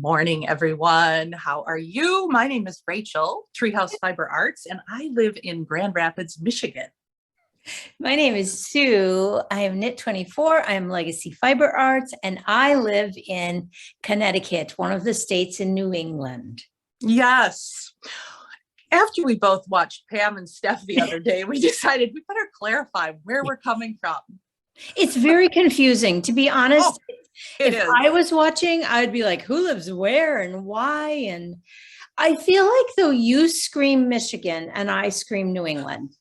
morning, everyone. How are you? My name is Rachel, Treehouse Fiber Arts, and I live in Grand Rapids, Michigan. My name is Sue. I am Knit 24. I am Legacy Fiber Arts, and I live in Connecticut, one of the states in New England. Yes. After we both watched Pam and Steph the other day, we decided we better clarify where we're coming from. It's very confusing, to be honest. Oh, it is. I was watching, I'd be like, who lives where and why? And I feel like, though, you scream Michigan and I scream New England.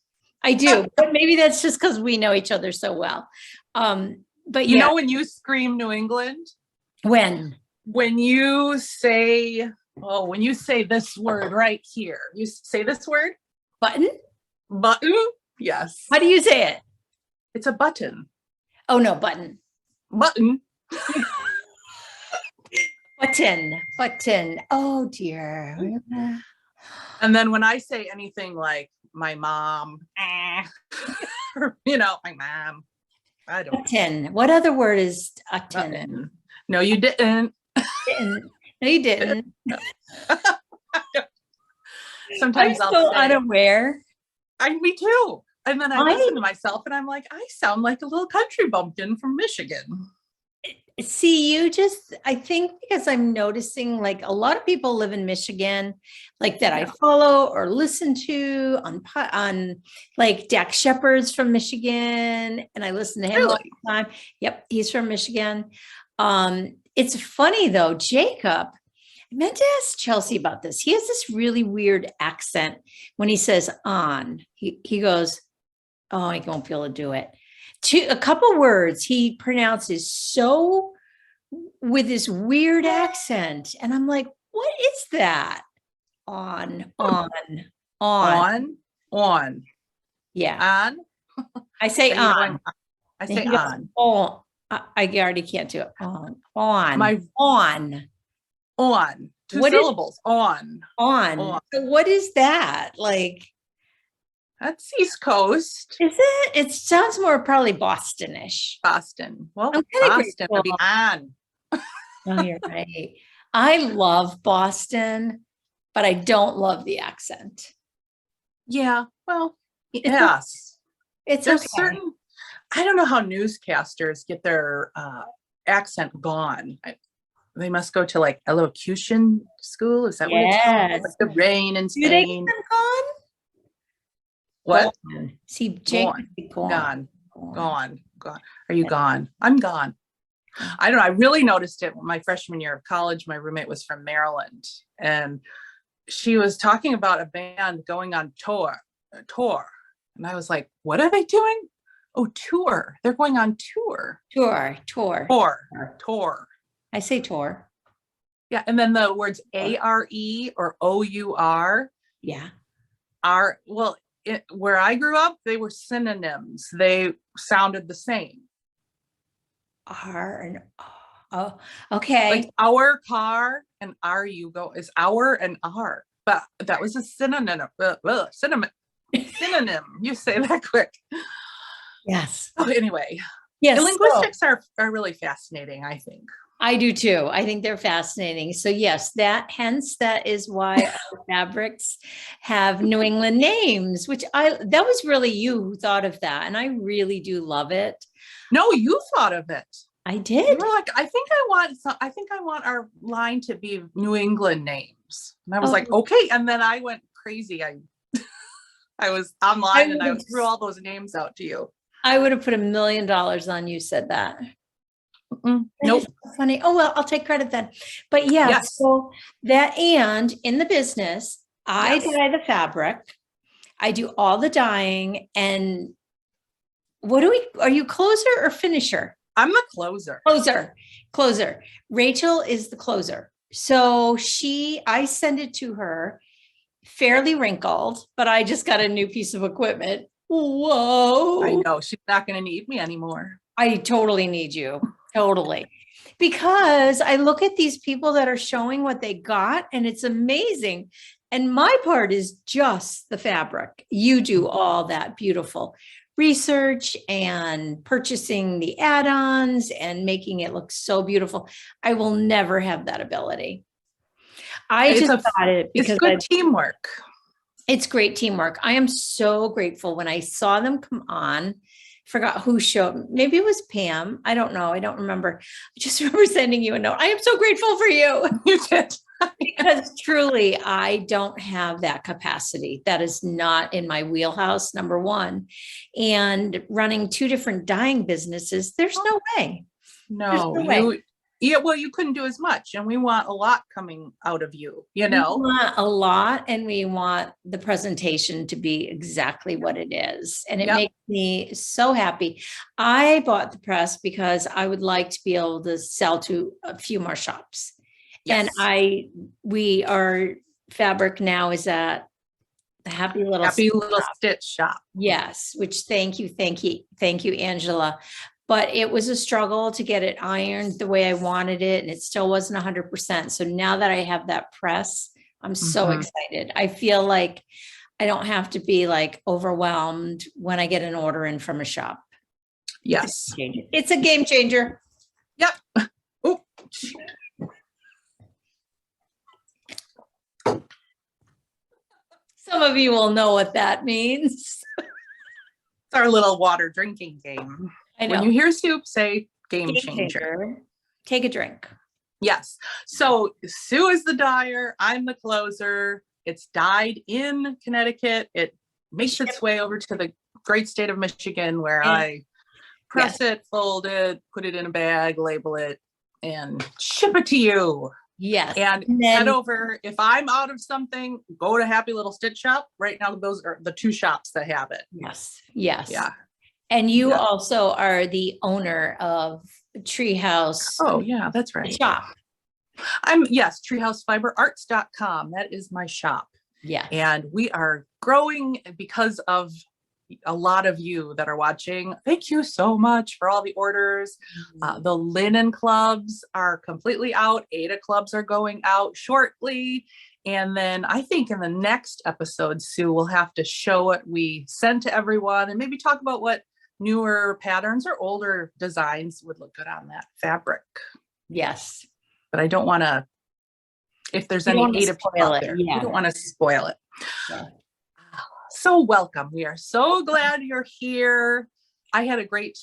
I do, but maybe that's just because we know each other so well. But you know when you scream New England? When you say, when you say this word right here, you say this word? Button? Button? Yes. How do you say it? It's a button. Oh, no, button. Button. Button. Oh, dear. And then when I say anything like my mom, or, my mom, I don't know. What other word is a tin? No, you didn't. No, you didn't. Sometimes I'm so unaware. Me too. And then I listen to myself and I'm like, I sound like a little country bumpkin from Michigan. See, I think because I'm noticing like a lot of people live in Michigan, like that I follow or listen to on like Dak Shepard's from Michigan, and I listen to him all the time. Yep, he's from Michigan. It's funny though, Jacob, I meant to ask Chelsea about this. He has this really weird accent when he says on. He goes, oh, I won't be able to do it. A couple words he pronounces so with this weird accent, and I'm like, what is that? On. Yeah. On. I say on. I say on. Oh, I already can't do it. On. On. Two syllables. On. So what is that? Like, that's East Coast. Is it? It sounds more probably Bostonish. Boston. Well, Boston would be on. Oh, you're right. I love Boston, but I don't love the accent. Yeah. Well, yes. There's okay. Certain, I don't know how newscasters get their accent gone. They must go to like elocution school. Is that what it's called? Like the rain and Spain. Do they get them gone? What? See, Jake, gone. Are you gone? I'm gone. I don't know. I really noticed it my freshman year of college. My roommate was from Maryland, and she was talking about a band going on tour. And I was like, what are they doing? Oh, tour. They're going on tour. Tour. I say tour. Yeah. And then the words A-R-E or O-U-R. Yeah. Where I grew up, they were synonyms. They sounded the same. R and oh, okay. Like our car and our you go is our and our, but that was a synonym. Synonym. You say that quick. Yes. Oh, anyway. Yes. Linguistics are really fascinating, I think. I do too. I think they're fascinating. So yes, that is why our fabrics have New England names, that was really you who thought of that. And I really do love it. No, you thought of it. I did. You were like, I think I want our line to be New England names. And I was like, okay. And then I went crazy. I was online and I threw all those names out to you. I would have put $1 million on you said that. Nope. Funny. Oh, well, I'll take credit then. But yes. So that, and in the business, I dye the fabric. I do all the dyeing. And are you closer or finisher? I'm the closer. Closer. Rachel is the closer. So I send it to her fairly wrinkled, but I just got a new piece of equipment. Whoa. I know. She's not going to need me anymore. I totally need you. Totally. Because I look at these people that are showing what they got and it's amazing. And my part is just the fabric. You do all that beautiful research and purchasing the add-ons and making it look so beautiful. I will never have that ability. I It's just a, got it it's because good teamwork. it's great teamwork. I am so grateful when I saw them come on. Forgot who showed. Maybe it was Pam. I don't know. I don't remember. I just remember sending you a note. I am so grateful for you. You did. Because truly, I don't have that capacity. That is not in my wheelhouse, number one. And running two different dyeing businesses, there's no way. No, There's no way. yeah, well, you couldn't do as much, and we want a lot coming out of you, you We know? want a lot, and we want the presentation to be exactly what it is. And it Yep. makes me so happy. I bought the press because I would like to be able to sell to a few more shops. Yes. And our fabric now is at the Happy Little Stitch Shop. Yes, which thank you, Angela. But it was a struggle to get it ironed the way I wanted it, and it still wasn't 100%. So now that I have that press, I'm so excited. I feel like I don't have to be like overwhelmed when I get an order in from a shop. Yes. It's a game changer. Yep. Ooh. Some of you will know what that means. It's our little water drinking game. I know. When you hear soup, say game changer. Take a drink. Yes. So Sue is the dyer. I'm the closer. It's dyed in Connecticut. It makes its way over to the great state of Michigan, where I press it, fold it, put it in a bag, label it, and ship it to you. Yes. And head over. If I'm out of something, go to Happy Little Stitch Shop. Right now, those are the two shops that have it. Yes. Yes. Yeah. And you also are the owner of Treehouse. Oh, yeah, that's right. Shop. treehousefiberarts.com. That is my shop. Yeah. And we are growing because of a lot of you that are watching. Thank you so much for all the orders. The linen clubs are completely out. Ada clubs are going out shortly. And then I think in the next episode, Sue, we'll have to show what we sent to everyone and maybe talk about what newer patterns or older designs would look good on that fabric. Yes. But I don't want to, if there's any Ada people out there, we don't want to spoil it. Yeah. So welcome. We are so glad you're here. I had a great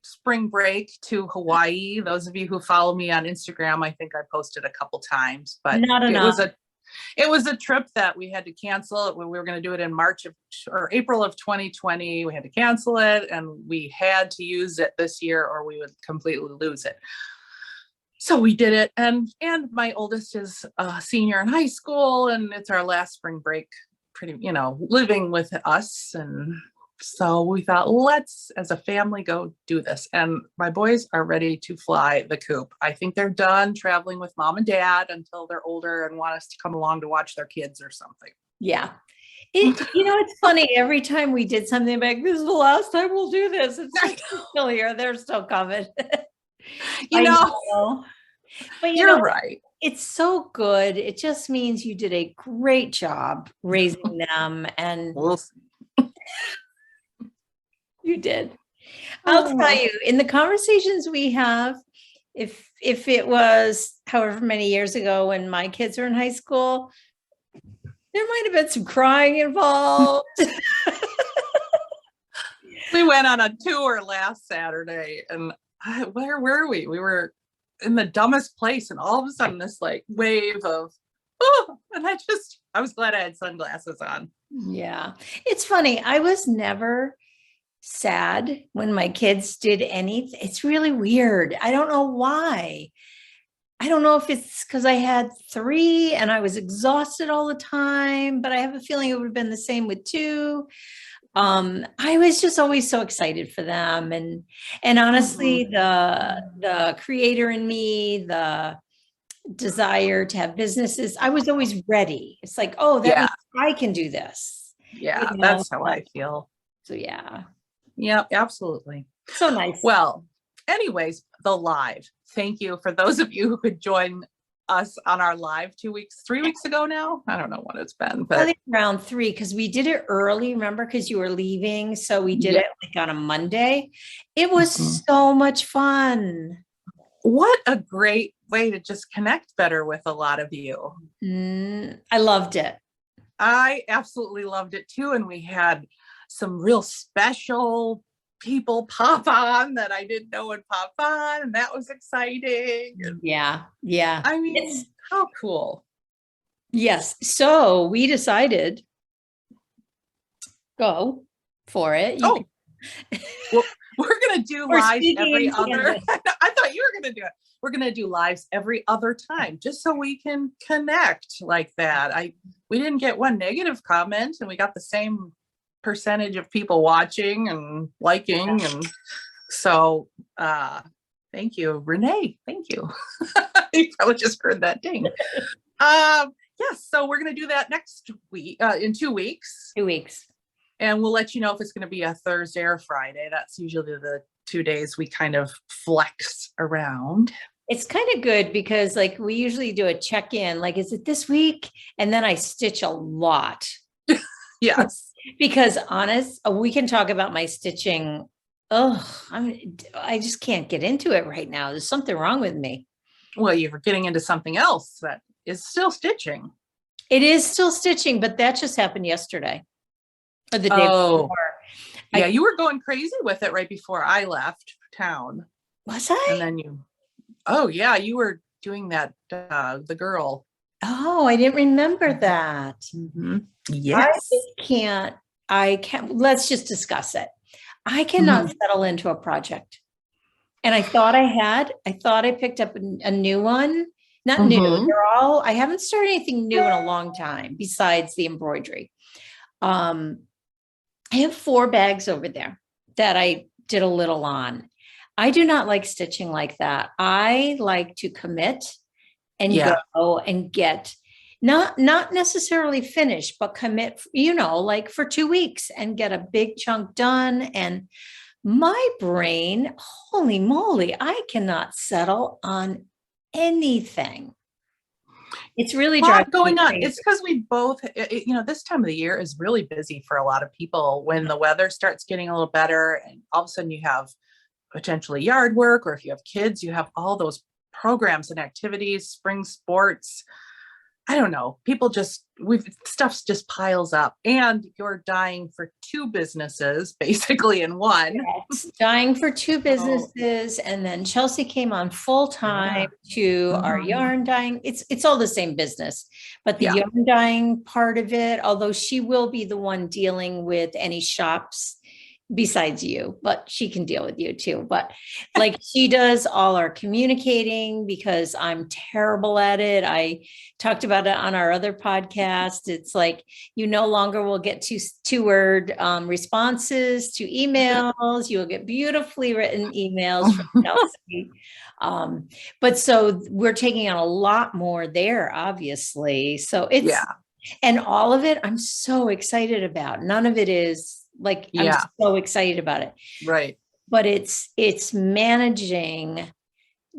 spring break to Hawaii. Those of you who follow me on Instagram, I think I posted a couple times, but it was a trip that we had to cancel. We were going to do it in April of 2020. We had to cancel it, and we had to use it this year or we would completely lose it. So we did it. And my oldest is a senior in high school, and it's our last spring break, living with us. And so we thought, let's, as a family, go do this. And my boys are ready to fly the coop. I think they're done traveling with mom and dad until they're older and want us to come along to watch their kids or something. Yeah. It's funny. Every time we did something like, this is the last time we'll do this. It's still here. They're still coming. I know. But you're right. It's so good. It just means you did a great job raising them, and you did. I'll tell you, in the conversations we have, if it was however many years ago when my kids were in high school, there might have been some crying involved. We went on a tour last Saturday, and where were we? We were in the dumbest place, and all of a sudden this wave of, and I was glad I had sunglasses on. Yeah. It's funny. I was never sad when my kids did anything. It's really weird. I don't know why. I don't know if it's because I had 3 and I was exhausted all the time, but I have a feeling it would have been the same with 2. I was just always so excited for them. And honestly, the creator in me, the desire to have businesses, I was always ready. It's like, that means I can do this. Yeah, that's how I feel. So yeah. Yeah, absolutely. So nice. Well, anyways, the live. Thank you for those of you who could join us on our live 3 weeks ago now. I don't know what it's been, but I think around 3, because we did it early, remember, because you were leaving. So we did it on a Monday. It was so much fun. What a great way to just connect better with a lot of you. I loved it. I absolutely loved it too. And we had some real special people pop on that I didn't know would pop on. And that was exciting. Yeah. Yeah. I mean, how cool. Yes. So we decided go for it. Well, we're going to do lives every other. I thought you were going to do it. We're going to do lives every other time just so we can connect like that. We didn't get one negative comment, and we got the same percentage of people watching and liking. And so thank you, Renee. Thank you. You probably just heard that ding. Yes. So we're going to do that next week, in 2 weeks. 2 weeks. And we'll let you know if it's going to be a Thursday or Friday. That's usually the 2 days we kind of flex around. It's kind of good because like we usually do a check-in, like, is it this week? And then I stitch a lot. Yes. Because we can talk about my stitching. I just can't get into it right now. There's something wrong with me. Well, you're getting into something else that is still stitching. It is still stitching, but that just happened yesterday. Or the day before. Yeah, you were going crazy with it right before I left town. Was I? And then you were doing that, the girl. Oh, I didn't remember that. Mm-hmm. Yes. I can't, let's just discuss it. I cannot settle into a project. And I thought I picked up a new one. Not new, I haven't started anything new in a long time besides the embroidery. I have 4 bags over there that I did a little on. I do not like stitching like that. I like to commit and go and get not necessarily finish, but commit, like for 2 weeks and get a big chunk done. And my brain, holy moly, I cannot settle on anything. It's really going on. It's because we both, this time of the year is really busy for a lot of people when the weather starts getting a little better, and all of a sudden you have potentially yard work, or if you have kids, you have all those programs and activities, spring sports. I don't know. Stuff just piles up, and you're dying for 2 businesses basically in one. Yes, dying for 2 businesses. And then Chelsea came on full time to our yarn dyeing. It's all the same business, but the yarn dyeing part of it, although she will be the one dealing with any shops besides you, but she can deal with you too. But like she does all our communicating because I'm terrible at it. I talked about it on our other podcast. It's like, you no longer will get two-word responses to emails. You'll get beautifully written emails from Chelsea. But so we're taking on a lot more there, obviously. So and all of it, I'm so excited about. None of it is like, I'm so excited about it. Right. But it's managing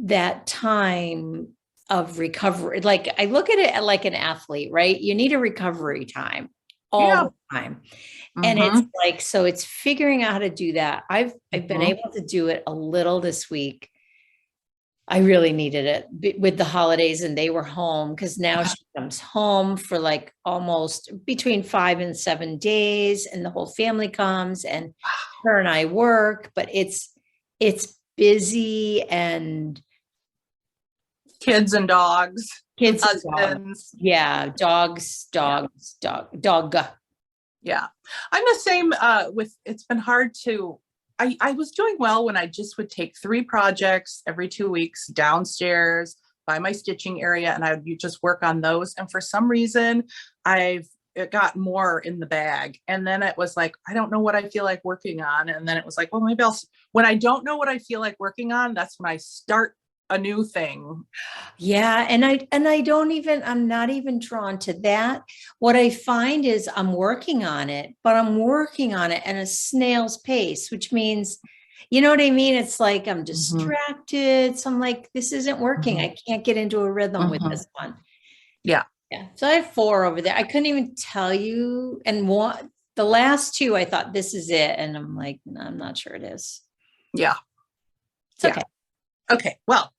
that time of recovery. Like I look at it like an athlete, right? You need a recovery time all the time. And it's like, so it's figuring out how to do that. I've been able to do it a little this week. I really needed it with the holidays, and they were home because now she comes home for like almost between 5 and 7 days, and the whole family comes, and her and I work, but it's busy, and kids and dogs, husbands. Dogs. Yeah. Dog. Yeah. I'm the same it's been hard to, I was doing well when I just would take 3 projects every 2 weeks downstairs by my stitching area, and I would just work on those. And for some reason, it got more in the bag. And then it was like, I don't know what I feel like working on. And then it was like, well, maybe when I don't know what I feel like working on, that's when I start a new thing. Yeah. And I'm not even drawn to that. What I find is I'm working on it, but I'm working on it at a snail's pace, which means, you know what I mean? It's like, I'm distracted. So I'm like, this isn't working. I can't get into a rhythm with this one. Yeah. Yeah. So I have 4 over there. I couldn't even tell you. And the last 2, I thought this is it. And I'm like, no, I'm not sure it is. Yeah. It's okay. Okay. Well,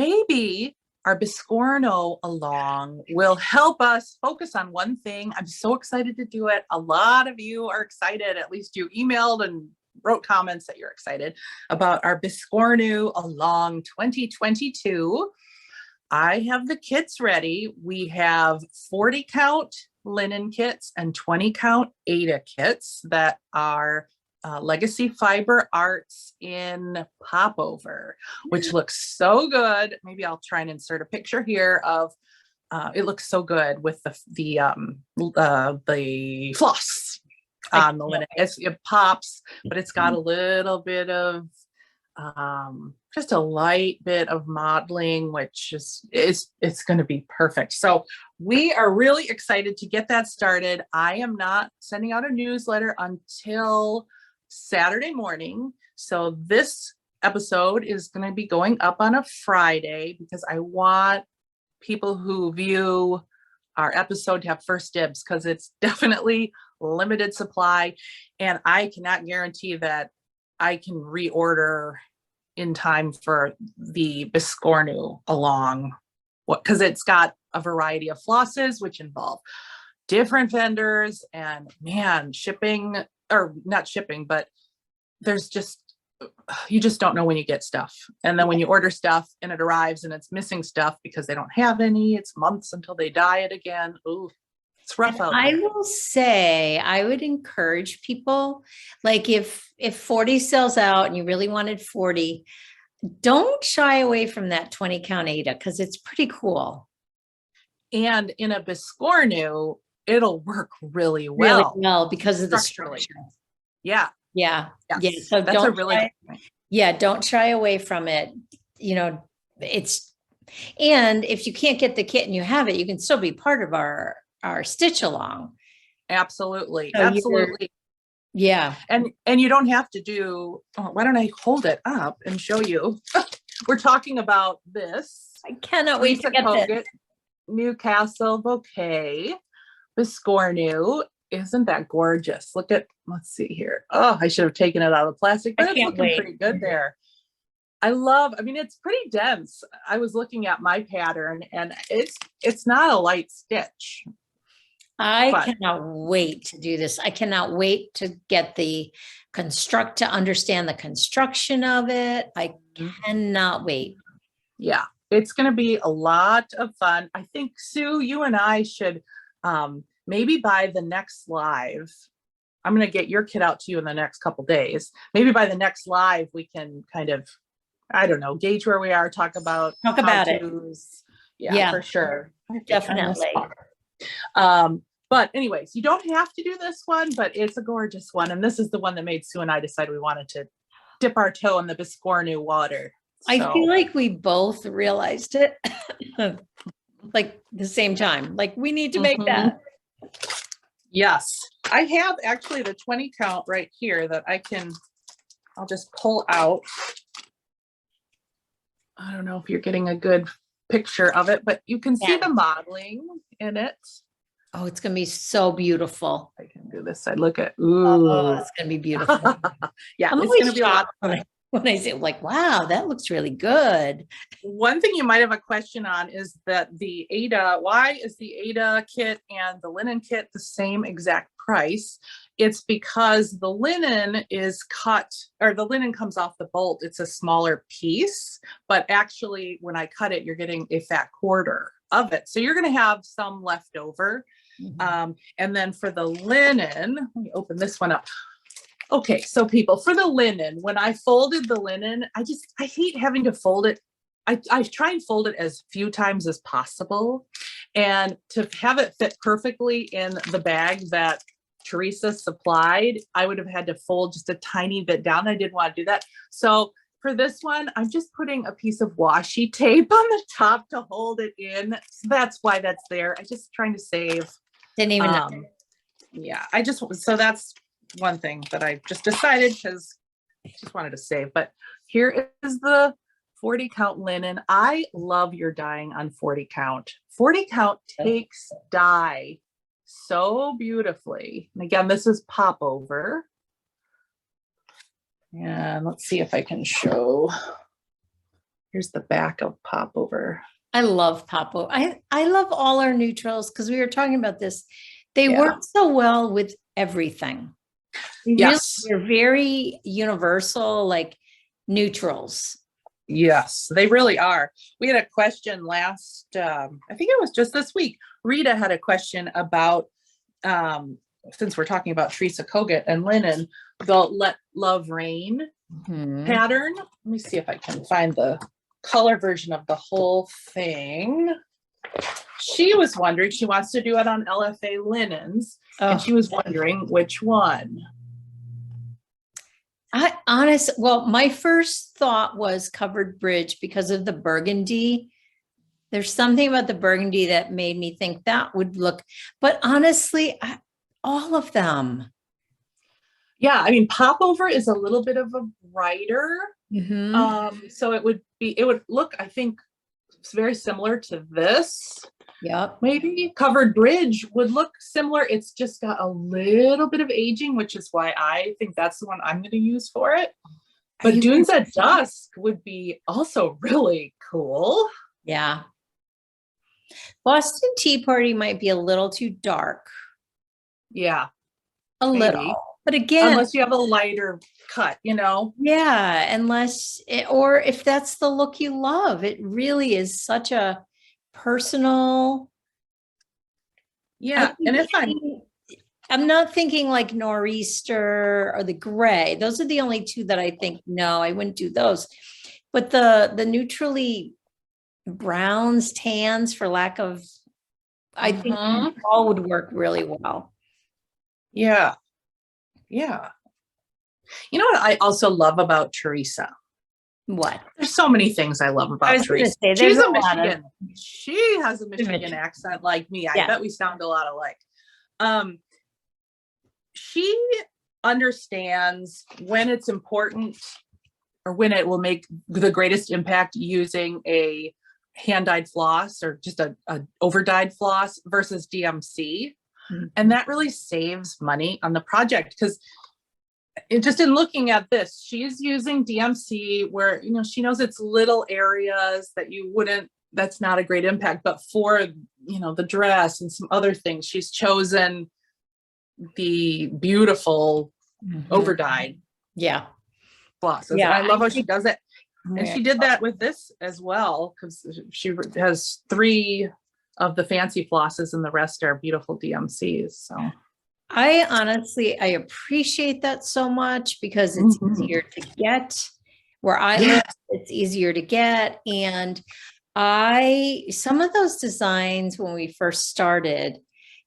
maybe our Biscornu Along will help us focus on one thing. I'm so excited to do it. A lot of you are excited. At least you emailed and wrote comments that you're excited about our Biscornu Along 2022. I have the kits ready. We have 40 count linen kits and 20 count Aida kits that are Legacy Fiber Arts in Popover, which looks so good. Maybe I'll try and insert a picture here of it looks so good with the floss on the linen. It pops, but it's got a little bit of just a light bit of modeling, which is it's going to be perfect. So we are really excited to get that started. I am not sending out a newsletter until Saturday morning. So this episode is going to be going up on a Friday because I want people who view our episode to have first dibs because it's definitely limited supply. And I cannot guarantee that I can reorder in time for the Biscornu Along, because it's got a variety of flosses, which involve different vendors and man, shipping, or not shipping, but there's just, you just don't know when you get stuff. And then when you order stuff and it arrives and it's missing stuff because they don't have any, it's months until they dye it again. Ooh, it's rough out there. I will say, I would encourage people, like if 40 sells out and you really wanted 40, don't shy away from that 20 count Aida because it's pretty cool. And in a Biscornu, it'll work really well. Really well because of the Structurally. structure. Yeah. Yeah. Yes. Yeah. So that's a really good point. Yeah, don't shy away from it. You know, and if you can't get the kit and you have it, you can still be part of our stitch along. Absolutely. So Absolutely. Yeah. And you don't have to do, why don't I hold it up and show you? We're talking about this. I cannot wait to get this. Newcastle Bouquet Biscornu. Isn't that gorgeous? Look at, let's see here. Oh, I should have taken it out of the plastic, but it's looking pretty good there. I mean, it's pretty dense. I was looking at my pattern and it's not a light stitch. I cannot wait to do this. I cannot wait to get to understand the construction of it. I cannot wait. Yeah, it's going to be a lot of fun. I think, Sue, you and I should maybe by the next live, I'm going to get your kit out to you in the next couple days. Maybe by the next live, we can kind of, I don't know, gauge where we are, talk about it. Yeah, for sure. Definitely. But anyways, you don't have to do this one, but it's a gorgeous one. And this is the one that made Sue and I decide we wanted to dip our toe in the Biscornu water. So. I feel like we both realized it like the same time. Like we need to make that. Yes. I have actually the 20 count right here that I'll just pull out. I don't know if you're getting a good picture of it, but you can see the modeling in it. Oh, it's going to be so beautiful. I can do this side. Look at, ooh. Oh, it's going to be beautiful. Yeah, I'm it's going to be a lot of fun. When I say like, wow, that looks really good. One thing you might have a question on is that the Aida, why is the Aida kit and the linen kit the same exact price? It's because the linen is cut, or the linen comes off the bolt. It's a smaller piece, but actually when I cut it, you're getting a fat quarter of it. So you're going to have some left over. And then for the linen, let me open this one up. Okay, so people, for the linen, when I folded the linen, I hate having to fold it. I try and fold it as few times as possible. And to have it fit perfectly in the bag that Teresa supplied, I would have had to fold just a tiny bit down. I didn't want to do that. So for this one, I'm just putting a piece of washi tape on the top to hold it in. So that's why that's there. I just trying to save. Didn't even know. Yeah, so that's one thing that I just decided because I just wanted to save. But here is the 40 count linen. I love your dyeing on 40 count. 40 count takes dye so beautifully. And again, this is Popover. And let's see if I can show. Here's the back of Popover. I love Popo. I love all our neutrals because we were talking about this. They Yeah. work so well with everything. They Yes. They're very universal, like neutrals. Yes, they really are. We had a question last, I think it was just this week. Rita had a question about, since we're talking about Teresa kogut and linen, the Let Love Rain pattern. Let me see if I can find the color version of the whole thing. She was wondering, she wants to do it on LFA Linens, and she was wondering which one. Well, my first thought was Covered Bridge because of the burgundy. There's something about the burgundy that made me think that would look, but honestly, all of them. Yeah, I mean, Popover is a little bit of a brighter. So it would look, I think, it's very similar to this. Yep. Maybe Covered Bridge would look similar. It's just got a little bit of aging, which is why I think that's the one I'm going to use for it. But Dunes at Dusk would be also really cool. Yeah. Boston Tea Party might be a little too dark. Yeah. A little. But again, unless you have a lighter cut, you know? Yeah. Or if that's the look you love, it really is such a personal. Yeah. And if I'm not thinking like Nor'easter or the gray. Those are the only two that I think, no, I wouldn't do those. But the neutrally browns, tans, for lack of, I think all would work really well. Yeah. Yeah. You know what I also love about Teresa? What? There's so many things I love about Teresa. She's a Michigan. She has a Michigan accent like me. I bet we sound a lot alike. She understands when it's important or when it will make the greatest impact using a hand-dyed floss or just a over-dyed floss versus DMC. And that really saves money on the project because just in looking at this, she's using DMC where, you know, she knows it's little areas that that's not a great impact, but for, you know, the dress and some other things, she's chosen the beautiful over-dyed flosses. Yeah, I love how she does it. And she did that with this as well, because she has 3 of the fancy flosses and the rest are beautiful DMCs. So I appreciate that so much because it's easier to get. Where I live, it's easier to get. And some of those designs when we first started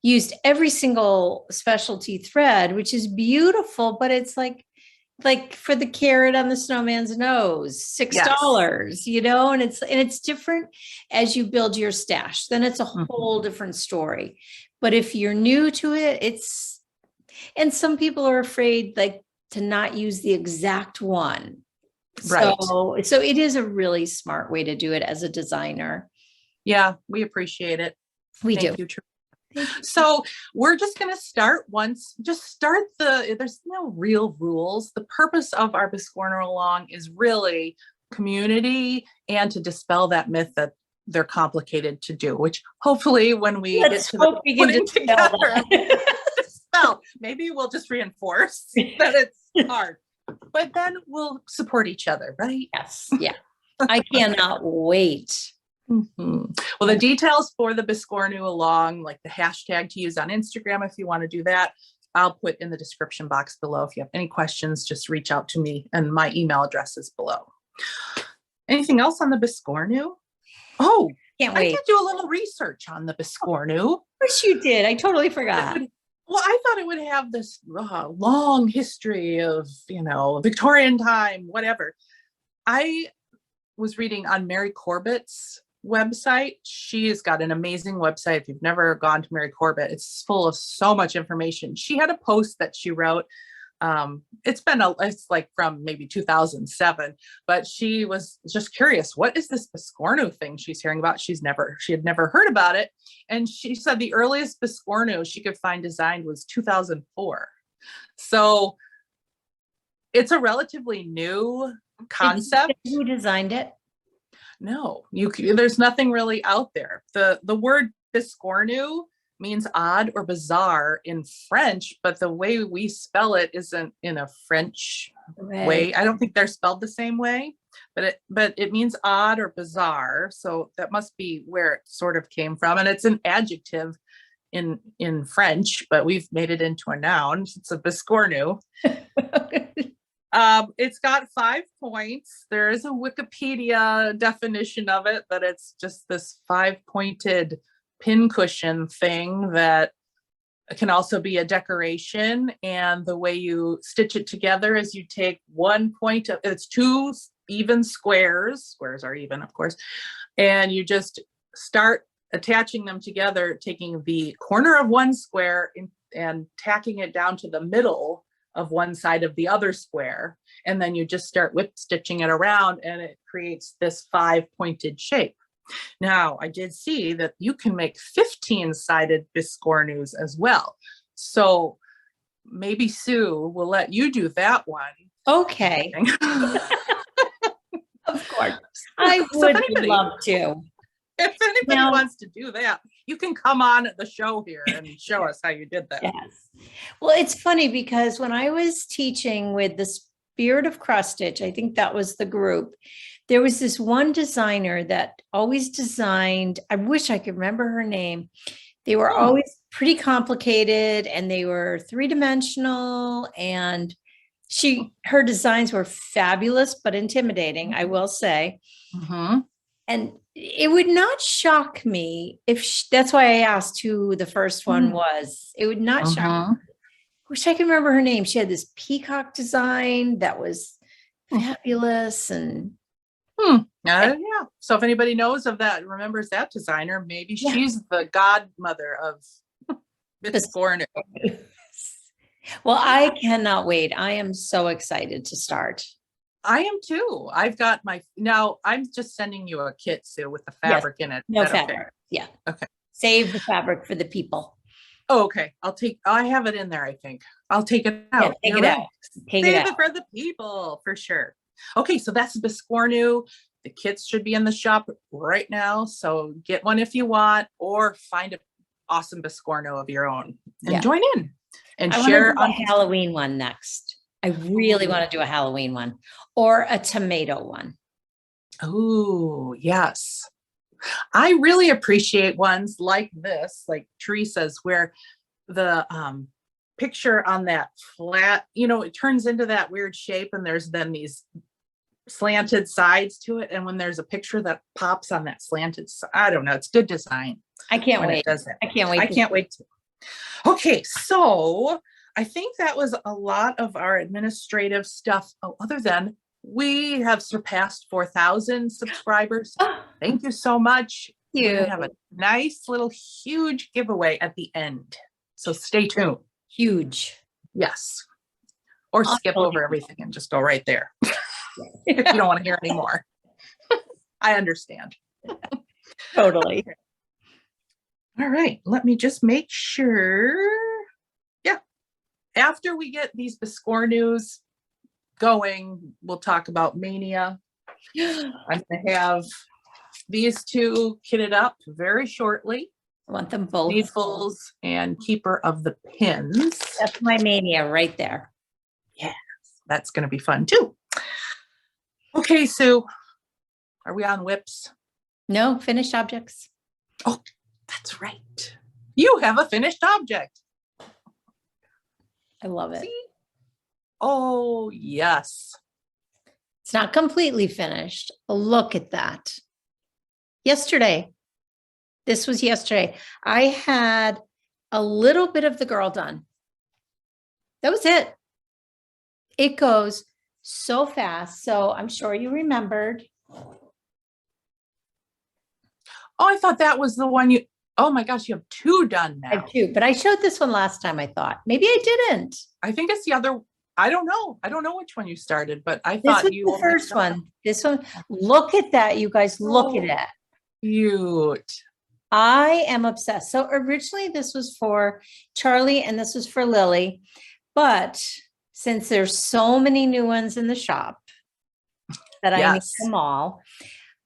used every single specialty thread, which is beautiful, but it's like for the carrot on the snowman's nose, $6, you know, and it's different as you build your stash. Then it's a whole different story. But if you're new to it, and some people are afraid like to not use the exact one. Right. So it is a really smart way to do it as a designer. Yeah, we appreciate it. We do. Thank you. So we're just going to there's no real rules. The purpose of our Biscornu Along is really community and to dispel that myth that they're complicated to do, which hopefully when we get to the putting together, maybe we'll just reinforce that it's hard, but then we'll support each other, right? Yes. Yeah. I cannot wait. Well, the details for the Biscornu Along, like the hashtag to use on Instagram, if you want to do that, I'll put in the description box below. If you have any questions, just reach out to me and my email address is below. Anything else on the Biscornu? Oh, can't wait. I did do a little research on the Biscornu. Of course you did. I totally forgot. Well, I thought it would have this long history of, you know, Victorian time, whatever. I was reading on Mary Corbett's website. She has got an amazing website. If you've never gone to Mary Corbett, it's full of so much information. She had a post that she wrote. It's like from maybe 2007, but she was just curious. What is this Biscornu thing she's hearing about? She had never heard about it. And she said the earliest Biscornu she could find designed was 2004. So it's a relatively new concept. Who designed it? No, there's nothing really out there. The word Biscornu means odd or bizarre in French, but the way we spell it isn't in a French way. I don't think they're spelled the same way, but it means odd or bizarre. So that must be where it sort of came from. And it's an adjective in French, but we've made it into a noun. It's a Biscornu. It's got 5 points. There is a Wikipedia definition of it, but it's just this 5-pointed pincushion thing that can also be a decoration. And the way you stitch it together is you take 1 point of, it's 2 even squares are even, of course, and you just start attaching them together, taking the corner of one square and tacking it down to the middle of one side of the other square. And then you just start whip stitching it around and it creates this 5-pointed shape. Now, I did see that you can make 15-sided Biscornus as well. So maybe Sue will let you do that one. Okay. Of course. I would love to. If anybody wants to do that, you can come on the show here and show us how you did that. Yes. Well, it's funny because when I was teaching with the Spirit of Cross Stitch, I think that was the group, there was this one designer that always designed, I wish I could remember her name. They were always pretty complicated and they were 3-dimensional, and her designs were fabulous, but intimidating, I will say. Mm-hmm. And it would not shock me if that's why I asked who the first one was. It would not shock me. Wish I could remember her name. She had this peacock design that was fabulous. And yeah. So if anybody knows of that, remembers that designer, maybe she's the godmother of Biscornu. Well, I cannot wait. I am so excited to start. I am too. I've got now I'm just sending you a kit, Sue, with the fabric in it. No fabric. Okay? Yeah. Okay. Save the fabric for the people. Oh, okay. I have it in there, I think. I'll take it out. Yeah, take it out. Save it for the people, for sure. Okay, so that's Biscornu. The kits should be in the shop right now. So get one if you want, or find an awesome Biscornu of your own and join in and share on Halloween one next. I really want to do a Halloween one or a tomato one. Oh, yes. I really appreciate ones like this, like Teresa's, where the picture on that flat, it turns into that weird shape and there's then these slanted sides to it. And when there's a picture that pops on that slanted, I don't know, it's good design. I can't wait. I can't wait to. Okay, so I think that was a lot of our administrative stuff. Oh, other than we have surpassed 4,000 subscribers. Thank you so much. We're gonna have a nice little huge giveaway at the end. So stay tuned. Huge. Yes. Or skip over everything and just go right there. If you don't want to hear any more. I understand. Totally. All right. Let me just make sure. Yeah. After we get these Biscornus going, we'll talk about Maynia. I'm going to have these two kitted up very shortly. I want them both. Needfuls and Keeper of the Pins. That's my Maynia right there. Yes, that's going to be fun too. Okay, Sue, are we on whips? No, finished objects. Oh, that's right. You have a finished object. I love it. See? Oh, yes. It's not completely finished. Look at that. Yesterday. This was yesterday. I had a little bit of the girl done. That was it. It goes so fast. So I'm sure you remembered. Oh, I thought that was the one oh my gosh, you have two done now. I have two, but I showed this one last time, I thought. Maybe I didn't. I think it's the other. I don't know. I don't know which one you started, but I thought you the first one. This one. Look at that, you guys. Look at it. Cute. I am obsessed. So originally this was for Charlie and this was for Lily, but since there's so many new ones in the shop that I need them all,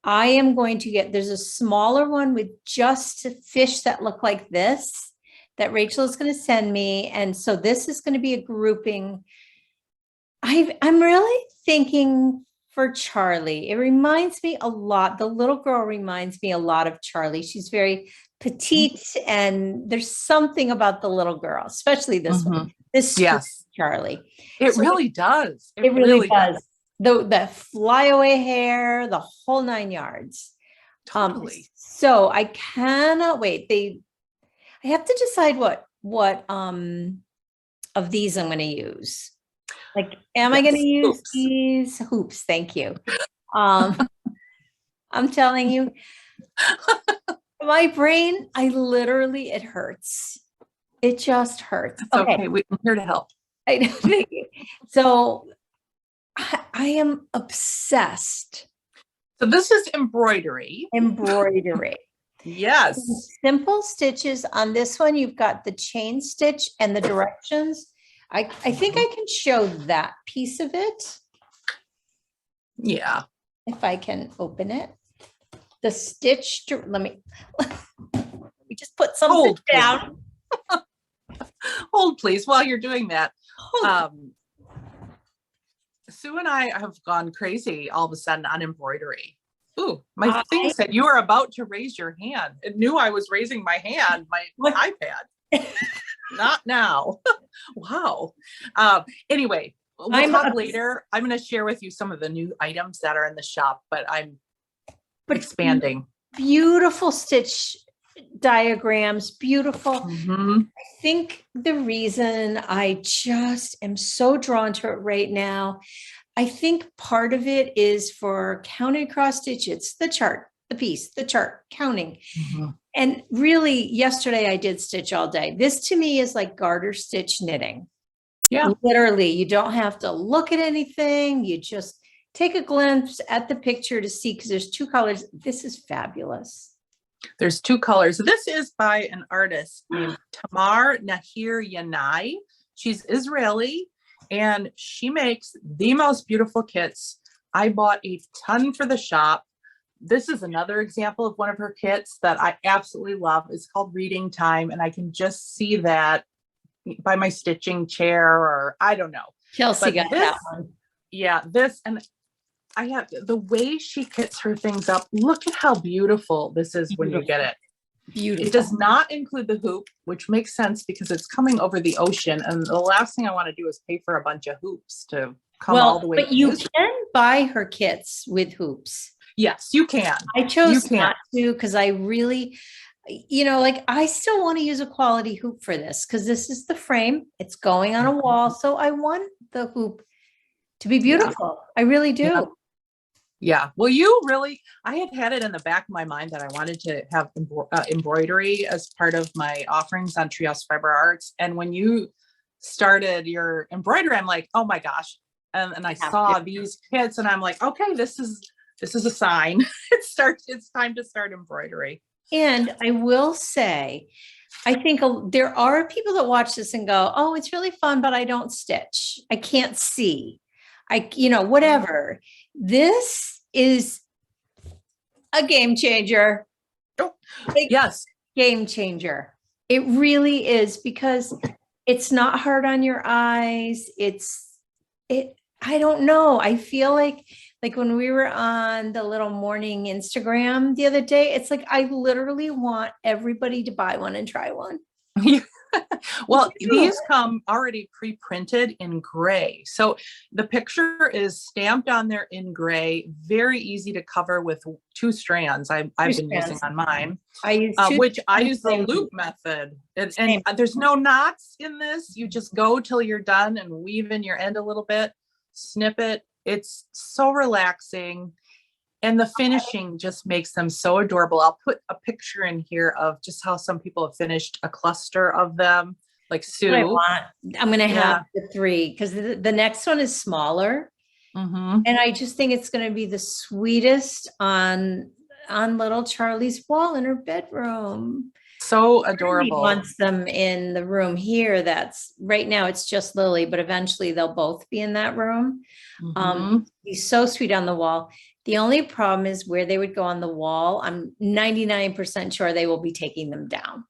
I am going to get, there's a smaller one with just fish that look like this that Rachel is going to send me. And so this is going to be a grouping. I'm really thinking for Charlie. It reminds me a lot. The little girl reminds me a lot of Charlie. She's very petite, and there's something about the little girl, especially this one. This Yes, Charlie. it really does. It really does. The flyaway hair, the whole 9 yards. Totally. So I cannot wait. I have to decide what of these I'm going to use. Like, am I going to use these hoops? Thank you. I'm telling you, my brain, it hurts. It just hurts. It's okay. We're here to help. I know. Thank you. So I am obsessed. So this is embroidery. Embroidery. Yes. Simple stitches on this one. You've got the chain stitch and the directions. I think I can show that piece of it. Yeah. If I can open it. The stitch, let me just put something down. Hold, please, while you're doing that. Sue and I have gone crazy all of a sudden on embroidery. Ooh, my thing said you were about to raise your hand. It knew I was raising my hand, my iPad. Not now. Wow. Anyway, we'll talk later. I'm going to share with you some of the new items that are in the shop, but I'm expanding. Beautiful stitch diagrams, beautiful. I think the reason I just am so drawn to it right now, I think part of it is for counting cross stitch. It's the chart, the piece, the chart, counting. And really, yesterday I did stitch all day. This to me is like garter stitch knitting. Yeah. Literally, you don't have to look at anything. You just take a glimpse at the picture to see, because there's 2 colors. This is fabulous. There's 2 colors. This is by an artist named Tamar Nahir Yanai. She's Israeli, and she makes the most beautiful kits. I bought a ton for the shop. This is another example of one of her kits that I absolutely love. It's called Reading Time, and I can just see that by my stitching chair, or I don't know. Chelsea got that one. Yeah, this, and I have the way she kits her things up. Look at how beautiful this is when you get it. Beautiful. It does not include the hoop, which makes sense because it's coming over the ocean. And the last thing I want to do is pay for a bunch of hoops to come all the way. But you can buy her kits with hoops. Yes, you can. I chose not to because I really, like I still want to use a quality hoop for this because this is the frame. It's going on a wall. So I want the hoop to be beautiful. I really do. Yeah. Well, I had it in the back of my mind that I wanted to have embroidery as part of my offerings on Treehouse Fiber Arts. And when you started your embroidery, I'm like, oh my gosh. And I saw these kits and I'm like, okay, this is a sign. It's time to start embroidery. And I will say, I think there are people that watch this and go, oh, it's really fun, but I don't stitch. I can't see. Whatever. This is a game changer. Yes. Game changer. It really is, because it's not hard on your eyes. I don't know. I feel like when we were on the little morning Instagram the other day, it's like, I literally want everybody to buy one and try one. Well, these come already pre-printed in gray. So the picture is stamped on there in gray, very easy to cover with 2 strands. I've been using on mine, I use the loop method. And there's no knots in this. You just go till you're done and weave in your end a little bit, snip it. It's so relaxing. And the finishing just makes them so adorable. I'll put a picture in here of just how some people have finished a cluster of them, like Sue. I'm going to have the 3 because the next one is smaller. And I just think it's going to be the sweetest on little Charlie's wall in her bedroom. So He adorable. wants them in the room here. That's right now it's just Lily, but eventually they'll both be in that room. Mhm. He's so sweet on the wall. The only problem is where they would go on the wall. I'm 99% sure they will be taking them down.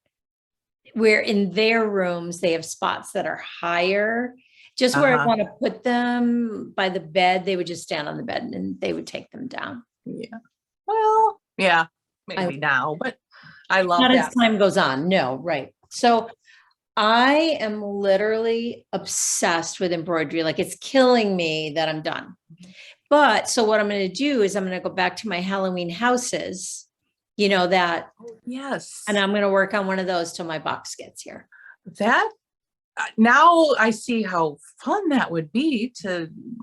Where in their rooms, they have spots that are higher. Just where I want to put them by the bed, they would just stand on the bed and they would take them down. Yeah. Well, yeah, maybe now, but I love Not that. as time goes on. No, right. So I am literally obsessed with embroidery. Like it's killing me that I'm done. But so what I'm going to do is I'm going to go back to my Halloween houses, that, Yes. and I'm going to work on one of those till my box gets here. That now I see how fun that would be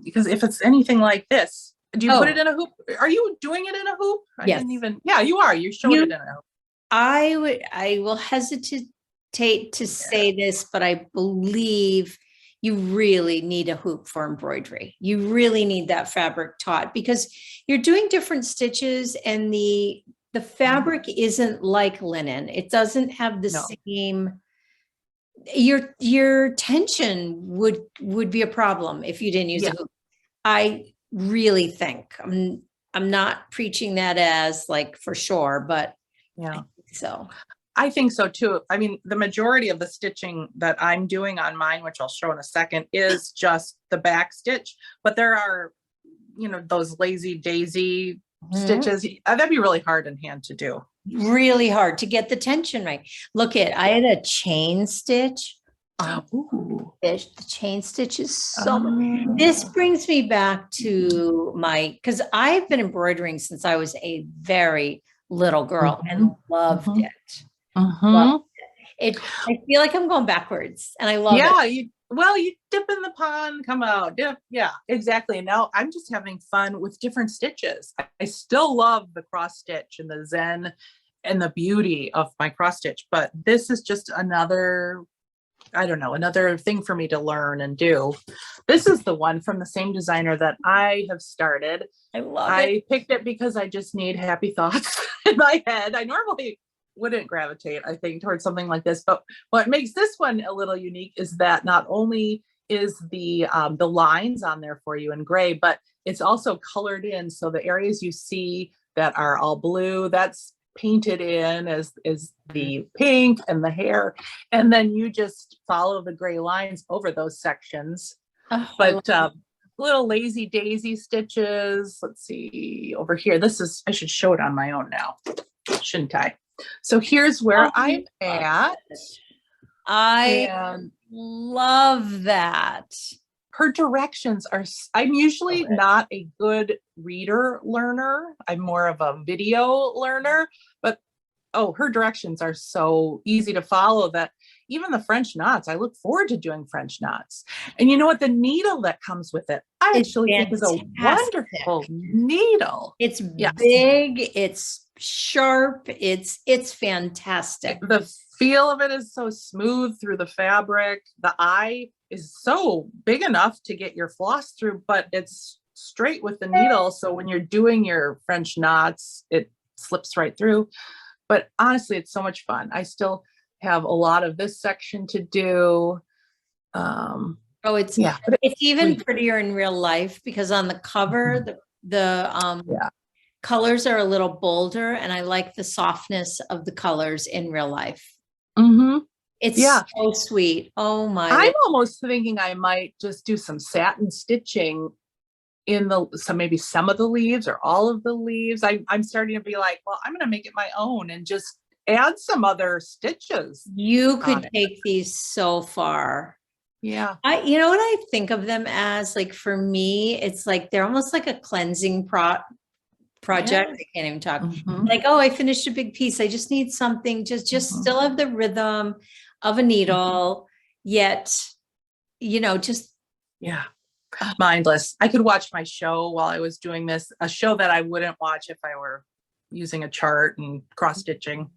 because if it's anything like this, do you put it in a hoop? Are you doing it in a hoop? Yes. Yeah, you are. You showed it in a hoop. I will hesitate to say this, but I believe you really need a hoop for embroidery. You really need that fabric taut because you're doing different stitches and the fabric isn't like linen. It doesn't have the same, your tension would be a problem if you didn't use a hoop. I really think I'm not preaching that as like for sure, but yeah. I think so too. I mean, the majority of the stitching that I'm doing on mine, which I'll show in a second, is just the back stitch, but there are, those lazy daisy stitches. That'd be really hard in hand to do. Really hard to get the tension right. I had a chain stitch. The chain stitch is this brings me back to because I've been embroidering since I was a very little girl and loved it. Loved it. I feel like I'm going backwards and I love it. You dip in the pond, come out, dip. Yeah, exactly. And now I'm just having fun with different stitches. I still love the cross stitch and the zen and the beauty of my cross stitch, but this is just another thing for me to learn and do. This is the one from the same designer that I have started. I love it. I picked it because I just need happy thoughts in my head. I normally wouldn't gravitate, I think, towards something like this, but what makes this one a little unique is that not only is the lines on there for you in gray, but it's also colored in. So the areas you see that are all blue, that's painted in as the pink and the hair, and then you just follow the gray lines over those sections. But little lazy daisy stitches. Let's see over here. I should show it on my own now, shouldn't I? So here's where I'm at. I love that. Her directions I'm usually not a good reader learner. I'm more of a video learner, but her directions are so easy to follow that even the French knots, I look forward to doing French knots. And you know what? The needle that comes with it, I actually think is a wonderful needle. It's big, it's sharp, it's fantastic. The feel of it is so smooth through the fabric. The eye is so big enough to get your floss through, but it's straight with the needle. So when you're doing your French knots, it slips right through. But honestly, it's so much fun. I still have a lot of this section to do. It's even prettier in real life because on the cover, the colors are a little bolder, and I like the softness of the colors in real life. It's so sweet. Oh my! I'm almost thinking I might just do some satin stitching in maybe some of the leaves or all of the leaves. I'm starting to be like, well, I'm going to make it my own and just add some other stitches. You could take these so far. Yeah. You know what I think of them as? Like for me, it's like they're almost like a cleansing project. I can't even talk. Like, I finished a big piece. I just need something, just still have the rhythm of a needle, yet, mindless. I could watch my show while I was doing this, a show that I wouldn't watch if I were using a chart and cross stitching.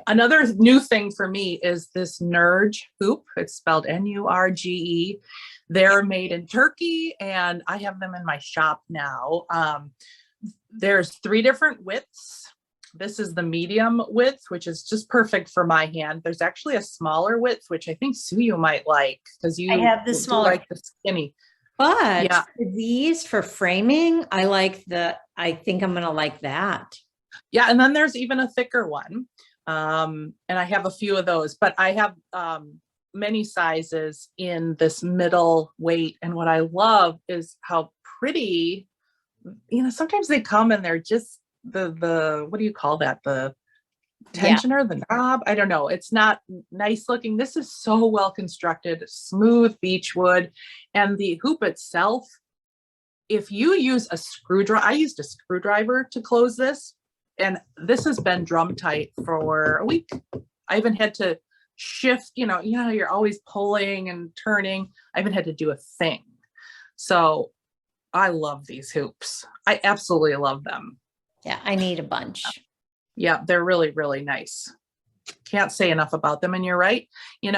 Another new thing for me is this Nurge hoop. It's spelled Nurge. They're made in Turkey and I have them in my shop now. There's 3 different widths. this is the medium width, which is just perfect for my hand. There's actually a smaller width, which I think Sue, you might like, because you I have the do smaller, like the skinny. but Yeah. for these for framing, I think I'm going to like that. Yeah. And then there's even a thicker one. And I have a few of those, but I have many sizes in this middle weight. And what I love is how pretty, sometimes they come and they're just the what do you call that? The tensioner, the knob. I don't know. It's not nice looking. This is so well constructed, smooth beech wood. And the hoop itself, if you use a screwdriver, I used a screwdriver to close this, and this has been drum tight for a week. I haven't had to shift, you're always pulling and turning. I haven't had to do a thing. So I love these hoops. I absolutely love them. Yeah, I need a bunch. Yeah, they're really, really nice. Can't say enough about them. And you're right. You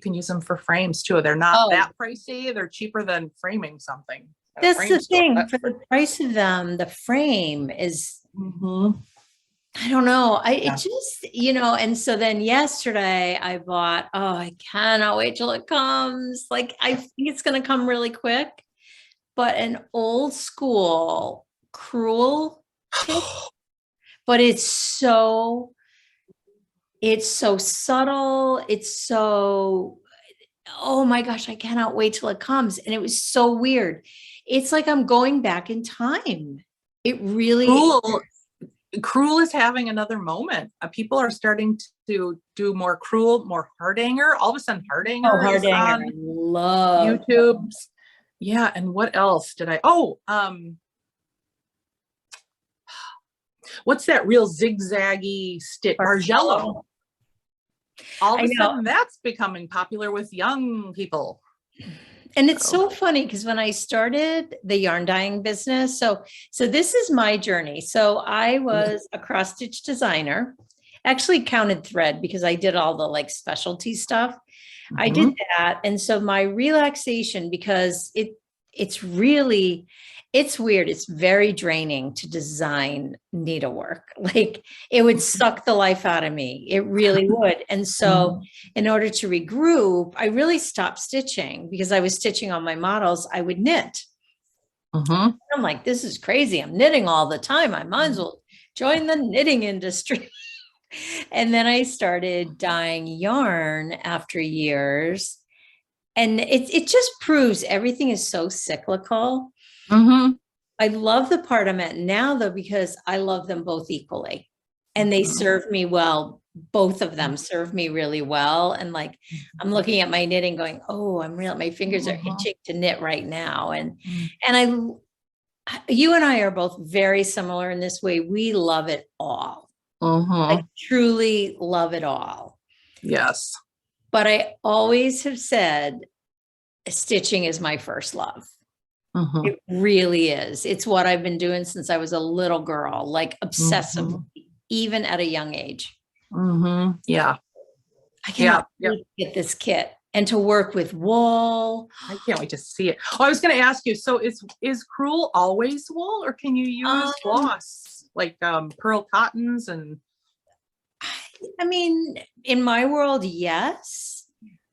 can use them for frames too. They're not that pricey. They're cheaper than framing something. That's the thing. For the price of them, the frame is, I don't know. It just, and so then yesterday I bought, I cannot wait till it comes. Like, I think it's going to come really quick, but an old school crewel tip, but it's so subtle. It's so, oh my gosh, I cannot wait till it comes. And it was so weird. It's like I'm going back in time. It really Crewel is having another moment. People are starting to do more crewel, more Hardanger. All of a sudden, Hardanger is on YouTube. Yeah, and what else did I? What's that real zigzaggy stick? Margello. All of a sudden, that's becoming popular with young people. And it's so funny because when I started the yarn dyeing business, so this is my journey. So I was a cross stitch designer, actually counted thread because I did all the specialty stuff. I did that. And so my relaxation, because it's weird. It's very draining to design needlework. Like, it would suck the life out of me. It really would. And so in order to regroup, I really stopped stitching because I was stitching on my models. I would knit. I'm like, this is crazy. I'm knitting all the time. I might as well join the knitting industry. And then I started dyeing yarn after years. And it just proves everything is so cyclical. I love the part I'm at now, though, because I love them both equally and they serve me well. Both of them serve me really well. And I'm looking at my knitting going, my fingers are itching to knit right now. And you and I are both very similar in this way. We love it all. I truly love it all. Yes. But I always have said stitching is my first love. It really is. It's what I've been doing since I was a little girl, obsessively, even at a young age. Yeah. I cannot wait to get this kit and to work with wool. I can't wait to see it. I was going to ask you, so is crewel always wool, or can you use floss, pearl cottons? And I mean, in my world, yes.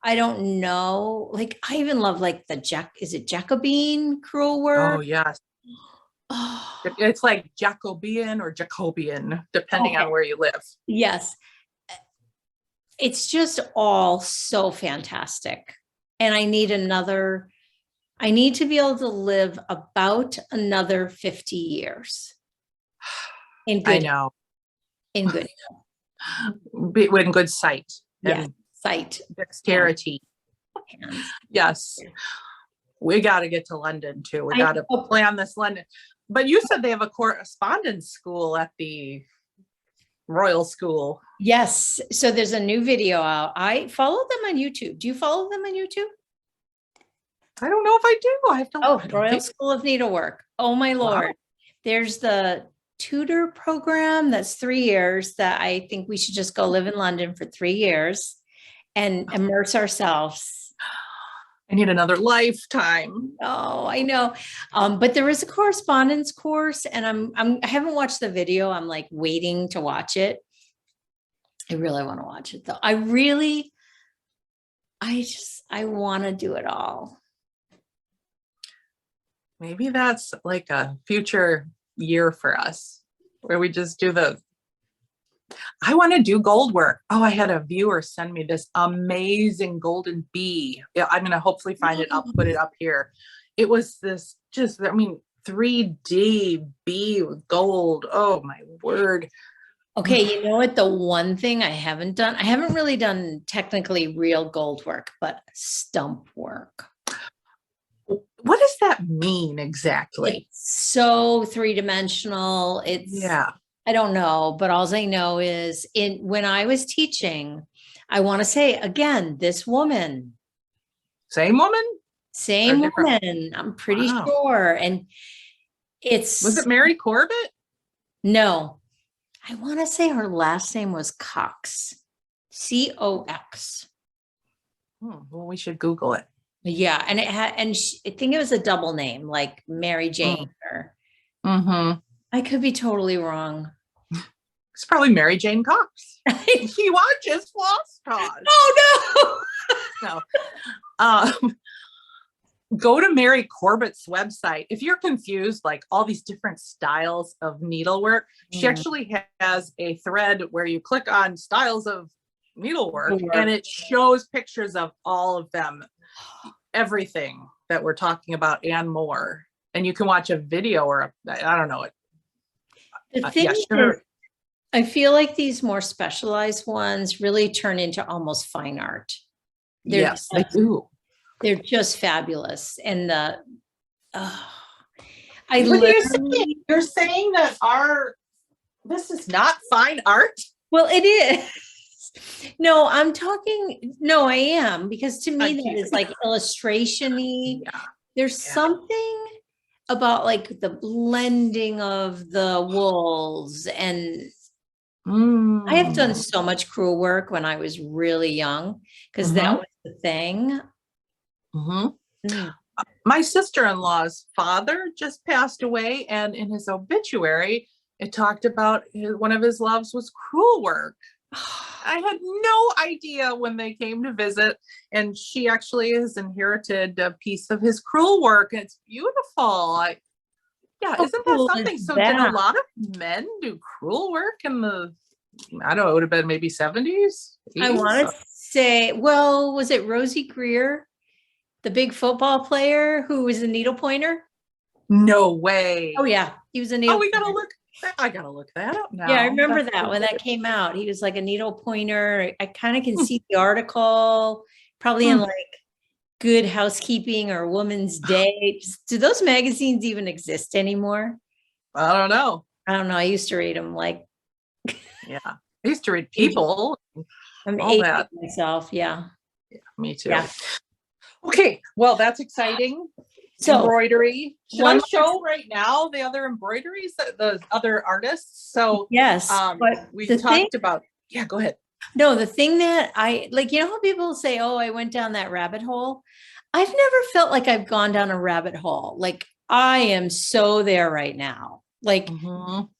I don't know. I even love is it Jacobean crewel work? Oh, yes. It's like Jacobean or Jacobian, depending on where you live. Yes. It's just all so fantastic. And I need to be able to live about another 50 years. In good in good sight. Yeah. Sight, dexterity. Yes. We got to get to London too. We got to plan this London. But you said they have a correspondence school at the Royal School. Yes. So there's a new video out. I follow them on YouTube. Do you follow them on YouTube? I don't know if I do. I have to. Royal School of Needlework. Oh my Lord. Wow. There's the tutor program that's 3 years that I think we should just go live in London for 3 years and immerse ourselves I need another lifetime. Oh, I know. But there is a correspondence course, and I haven't watched the video. I'm like waiting to watch it. I really want to watch it though. I want to do it all. Maybe that's like a future year for us where we just do I want to do gold work. Oh, I had a viewer send me this amazing golden bee. Yeah, I'm going to hopefully find it. I'll put it up here. It was this 3D bee with gold. Oh my word. Okay, you know what? The one thing I haven't really done technically real gold work, but stump work. What does that mean exactly? It's so three-dimensional. Yeah. I don't know, but all I know is when I was teaching, I want to say again, this woman. Same woman? Same woman, I'm pretty sure. And was it Mary Corbett? No, I want to say her last name was Cox, Cox. Well, we should Google it. Yeah, and I think it was a double name, like Mary Jane or. I could be totally wrong. It's probably Mary Jane Cox. He watches Floss Toss. Oh no. No. Go to Mary Corbett's website. If you're confused, like all these different styles of needlework, she actually has a thread where you click on styles of needlework and it shows pictures of all of them, everything that we're talking about and more. And you can watch a video or I don't know it. The thing is, I feel like these more specialized ones really turn into almost fine art. Yes, they do. They're just fabulous. And you're saying that this is not fine art? Well, it is. No, I am, because to me that is like illustration-y. Yeah. There's something about like the blending of the wools, and I have done so much crewel work when I was really young because that was the thing. My sister-in-law's father just passed away, and in his obituary, it talked about one of his loves was crewel work. I had no idea when they came to visit, and she actually has inherited a piece of his crewel work, and it's beautiful. Isn't that something? So did a lot of men do crewel work in the, I don't know, it would have been maybe 70s? 80s? I want to say, well, was it Rosie Greer, the big football player who was a needle pointer? No way. Oh yeah, he was a needle. Oh, I gotta look that up now. Yeah, I remember that when that came out. He was like a needle pointer. I kind of can see the article, probably in like Good Housekeeping or Woman's Day. Do those magazines even exist anymore? I don't know. I used to read them like. Yeah, I used to read People. I'm aging myself. Yeah, me too. Yeah. Okay, well, that's exciting. So embroidery. Should I show right now the other embroideries, the other artists? So yes, but we talked about. Yeah, go ahead. No, the thing that I like, you know how people say, "Oh, I went down that rabbit hole." I've never felt like I've gone down a rabbit hole. Like I am so there right now. Like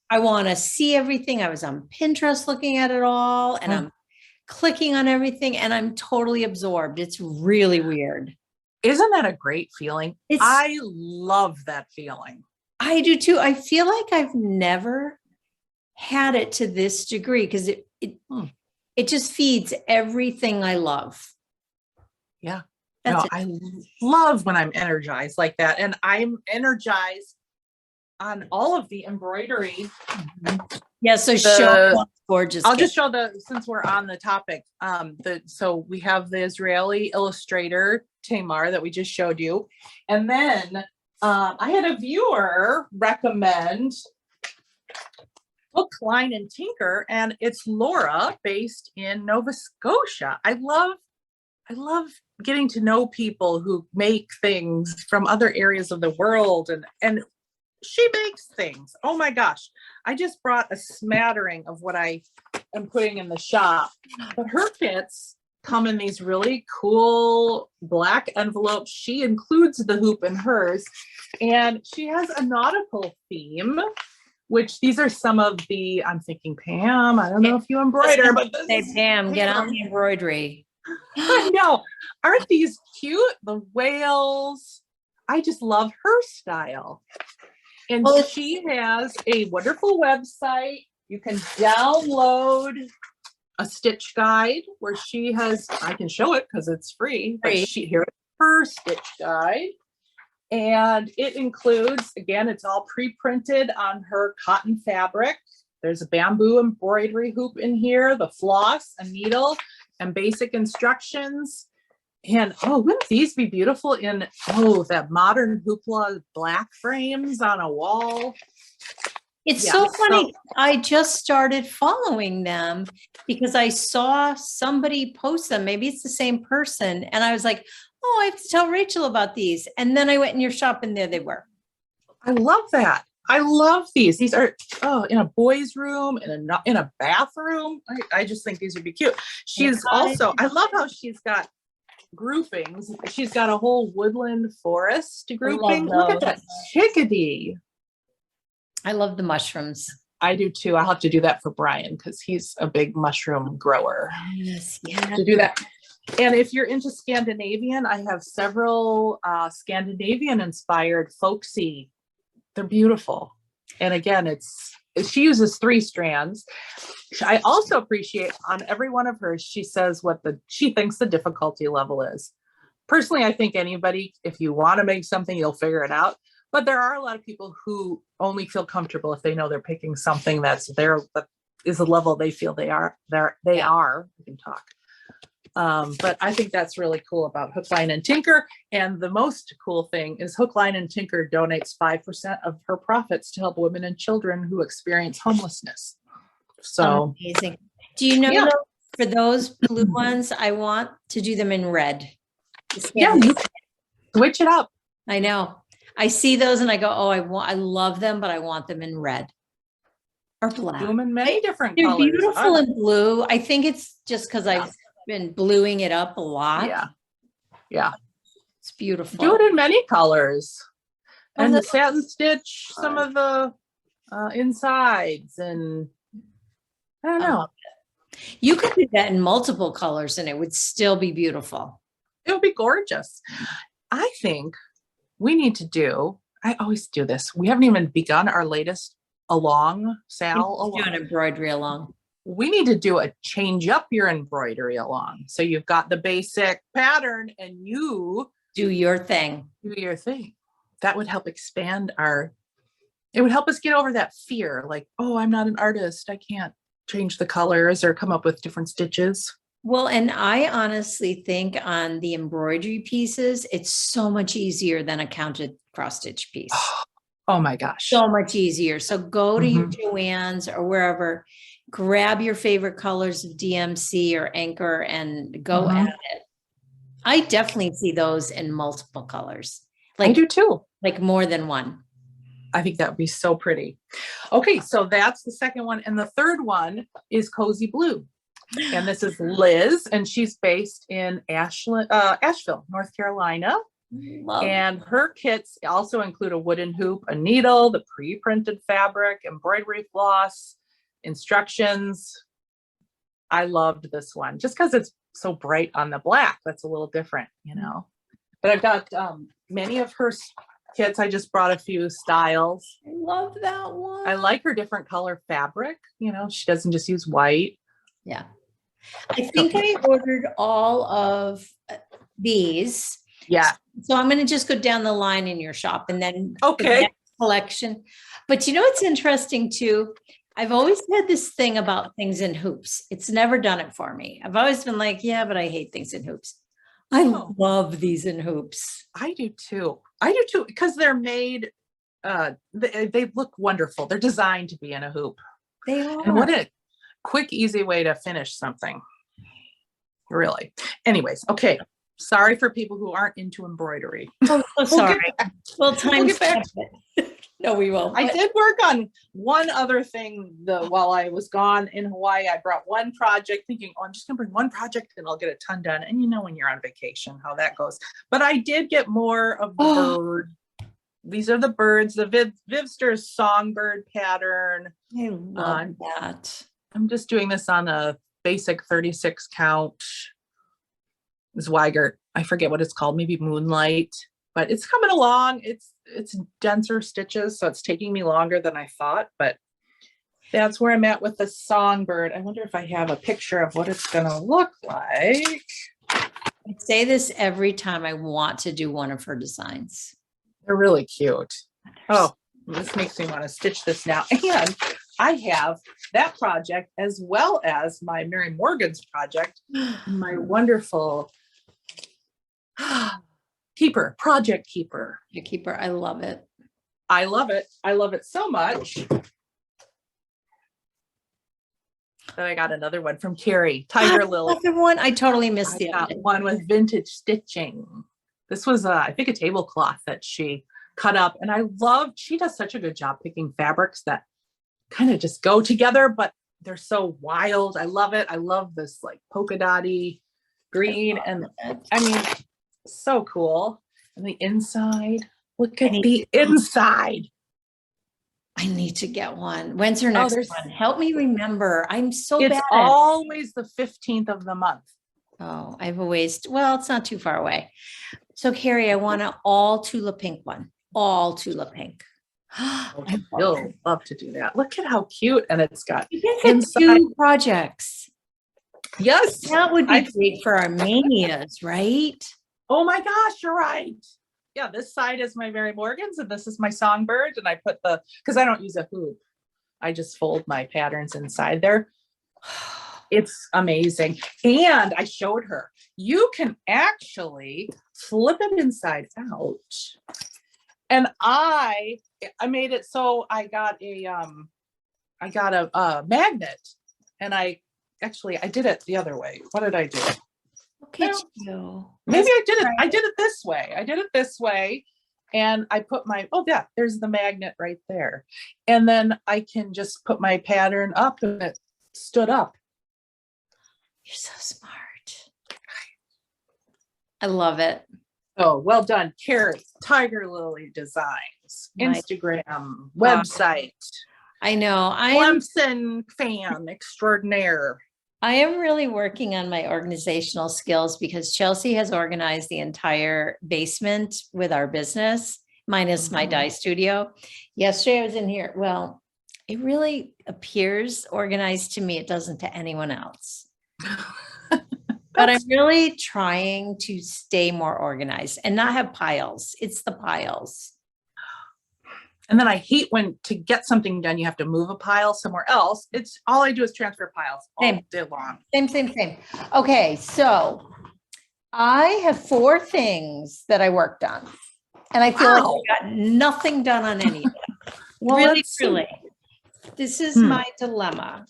I want to see everything. I was on Pinterest looking at it all, and I'm clicking on everything, and I'm totally absorbed. It's really weird. Isn't that a great feeling? I love that feeling. I do too. I feel like I've never had it to this degree because it just feeds everything I love. Yeah. I love when I'm energized like that. And I'm energized on all of the embroidery. Yeah. So show gorgeous. I'll just show since we're on the topic, so we have the Israeli illustrator Tamar that we just showed you. And then I had a viewer recommend Hook, Line, and Tinker, and it's Laura based in Nova Scotia. I love getting to know people who make things from other areas of the world, and she makes things. Oh my gosh. I just brought a smattering of what I am putting in the shop, but her kits come in these really cool black envelopes. She includes the hoop in hers, and she has a nautical theme, which these are some of the, I'm thinking, Pam, I don't know if you embroider, but this Say, is Pam, get on the embroidery. I know. Aren't these cute? The whales. I just love her style. And Well, she has a wonderful website. You can download a stitch guide where she has, I can show it because it's free, but here's her stitch guide. And it includes, again, it's all pre-printed on her cotton fabric. There's a bamboo embroidery hoop in here, the floss, a needle, and basic instructions. And wouldn't these be beautiful in that modern hoopla black frames on a wall? It's so funny. I just started following them because I saw somebody post them. Maybe it's the same person. And I was like, oh, I have to tell Rachel about these. And then I went in your shop and there they were. I love that. I love these. These are in a boys' room, in a bathroom. I just think these would be cute. She's also, I love how she's got groupings. She's got a whole woodland forest grouping. Look at that chickadee. I love the mushrooms. I do too. I'll have to do that for Brian because he's a big mushroom grower. Yes, yeah. To do that. And if you're into Scandinavian, I have several Scandinavian inspired folksy. They're beautiful. And again, she uses 3 strands. I also appreciate on every one of hers, she says what she thinks the difficulty level is. Personally, I think anybody, if you want to make something, you'll figure it out. But there are a lot of people who only feel comfortable if they know they're picking something that is the level they feel they are. We can talk. But I think that's really cool about Hook, Line, and Tinker. And the most cool thing is Hook, Line, and Tinker donates 5% of her profits to help women and children who experience homelessness. So amazing. Do you know, for those blue ones, I want to do them in red. Yeah, switch it up. I know. I see those and I go, I love them, but I want them in red or black. Do them in many different They're colors. Beautiful in blue. I think it's just because I've been bluing it up a lot. Yeah. It's beautiful. Do it in many colors. And the satin stitch some of the insides, and I don't know. You could do that in multiple colors and it would still be beautiful. It would be gorgeous. I think we need to do, I always do this. We haven't even begun our latest along, Sal. Do an embroidery along. We need to do a change up your embroidery along. So you've got the basic pattern and you do your thing. That would help expand it would help us get over that fear. Like, I'm not an artist. I can't change the colors or come up with different stitches. Well, and I honestly think on the embroidery pieces, it's so much easier than a counted cross stitch piece. Oh my gosh. So much easier. So go to your Joann's or wherever, grab your favorite colors of DMC or Anchor and go at it. I definitely see those in multiple colors. I do too. Like more than one. I think that would be so pretty. Okay, so that's the second one. And the third one is Cozy Blue. And this is Liz, and she's based in Asheville, North Carolina. And her kits also include a wooden hoop, a needle, the pre-printed fabric, embroidery floss, instructions. I loved this one just because it's so bright on the black. That's a little different, But I've got many of her kits. I just brought a few styles. I love that one. I like her different color fabric. She doesn't just use white. Yeah. I think I ordered all of these. Yeah. So I'm going to just go down the line in your shop and then the next collection. But what's interesting too? I've always had this thing about things in hoops. It's never done it for me. I've always been like, yeah, but I hate things in hoops. I love these in hoops. I do too because they're made, they look wonderful. They're designed to be in a hoop. They are. And what a quick, easy way to finish something. Really. Anyways, okay. Sorry for people who aren't into embroidery. Oh, sorry. Well, time. No, we won't. I did work on one other thing while I was gone in Hawaii. I brought one project thinking, oh, I'm just gonna bring one project and I'll get a ton done. And you know, when you're on vacation, how that goes. But I did get more of the bird. These are the birds, the Vivster's songbird pattern. I love that. I'm just doing this on a basic 36 count Zweigert. I forget what it's called, maybe Moonlight, but it's coming along. It's denser stitches, so it's taking me longer than I thought, but that's where I'm at with the songbird. I wonder if I have a picture of what it's gonna look like. I say this every time I want to do one of her designs. They're really cute. Oh, this makes me want to stitch this now. And I have that project as well as my Mary Morgan's project, my wonderful project keeper. The keeper. I love it. I love it. I love it so much that I got another one from Carrie, Tiger Lily. Another one. I totally missed the other one with vintage stitching. This was, I think, a tablecloth that she cut up. And I love, she does such a good job picking fabrics that kind of just go together, but they're so wild. I love it. I love this like polka dotty green. And I mean, so cool. And the inside, look at the inside. I need to get one. When's her next one? Help me remember. I'm so bad. It's always the 15th of the month. Oh, I have a ways. Well, it's not too far away. So Carrie, I want an all Tula pink one. All Tula pink. I will love to do that. Look at how cute. And it's got inside 2 projects. Yes. That would be great for our Maynias, right? Oh my gosh, you're right. Yeah, this side is my Mary Morgan's and this is my songbird. And I put because I don't use a hoop. I just fold my patterns inside there. It's amazing. And I showed her, you can actually flip it inside out. And I made it so I got a magnet, and I did it the other way. What did I do? Look at you. Maybe I did it this way. I did it this way. And I put there's the magnet right there. And then I can just put my pattern up and it stood up. You're so smart. I love it. Oh, well done, Carrie. Tiger Lily Designs, Instagram, website. I know. Clemson fan extraordinaire. I am really working on my organizational skills because Chelsea has organized the entire basement with our business, minus my dye studio. Yesterday I was in here. Well, it really appears organized to me. It doesn't to anyone else. But I'm really trying to stay more organized and not have piles. It's the piles. And then I hate when to get something done, you have to move a pile somewhere else. It's all I do is transfer piles all day long. Same. Okay, so I have 4 things that I worked on. And I feel like I got nothing done on any of them. Really, truly. This is my dilemma.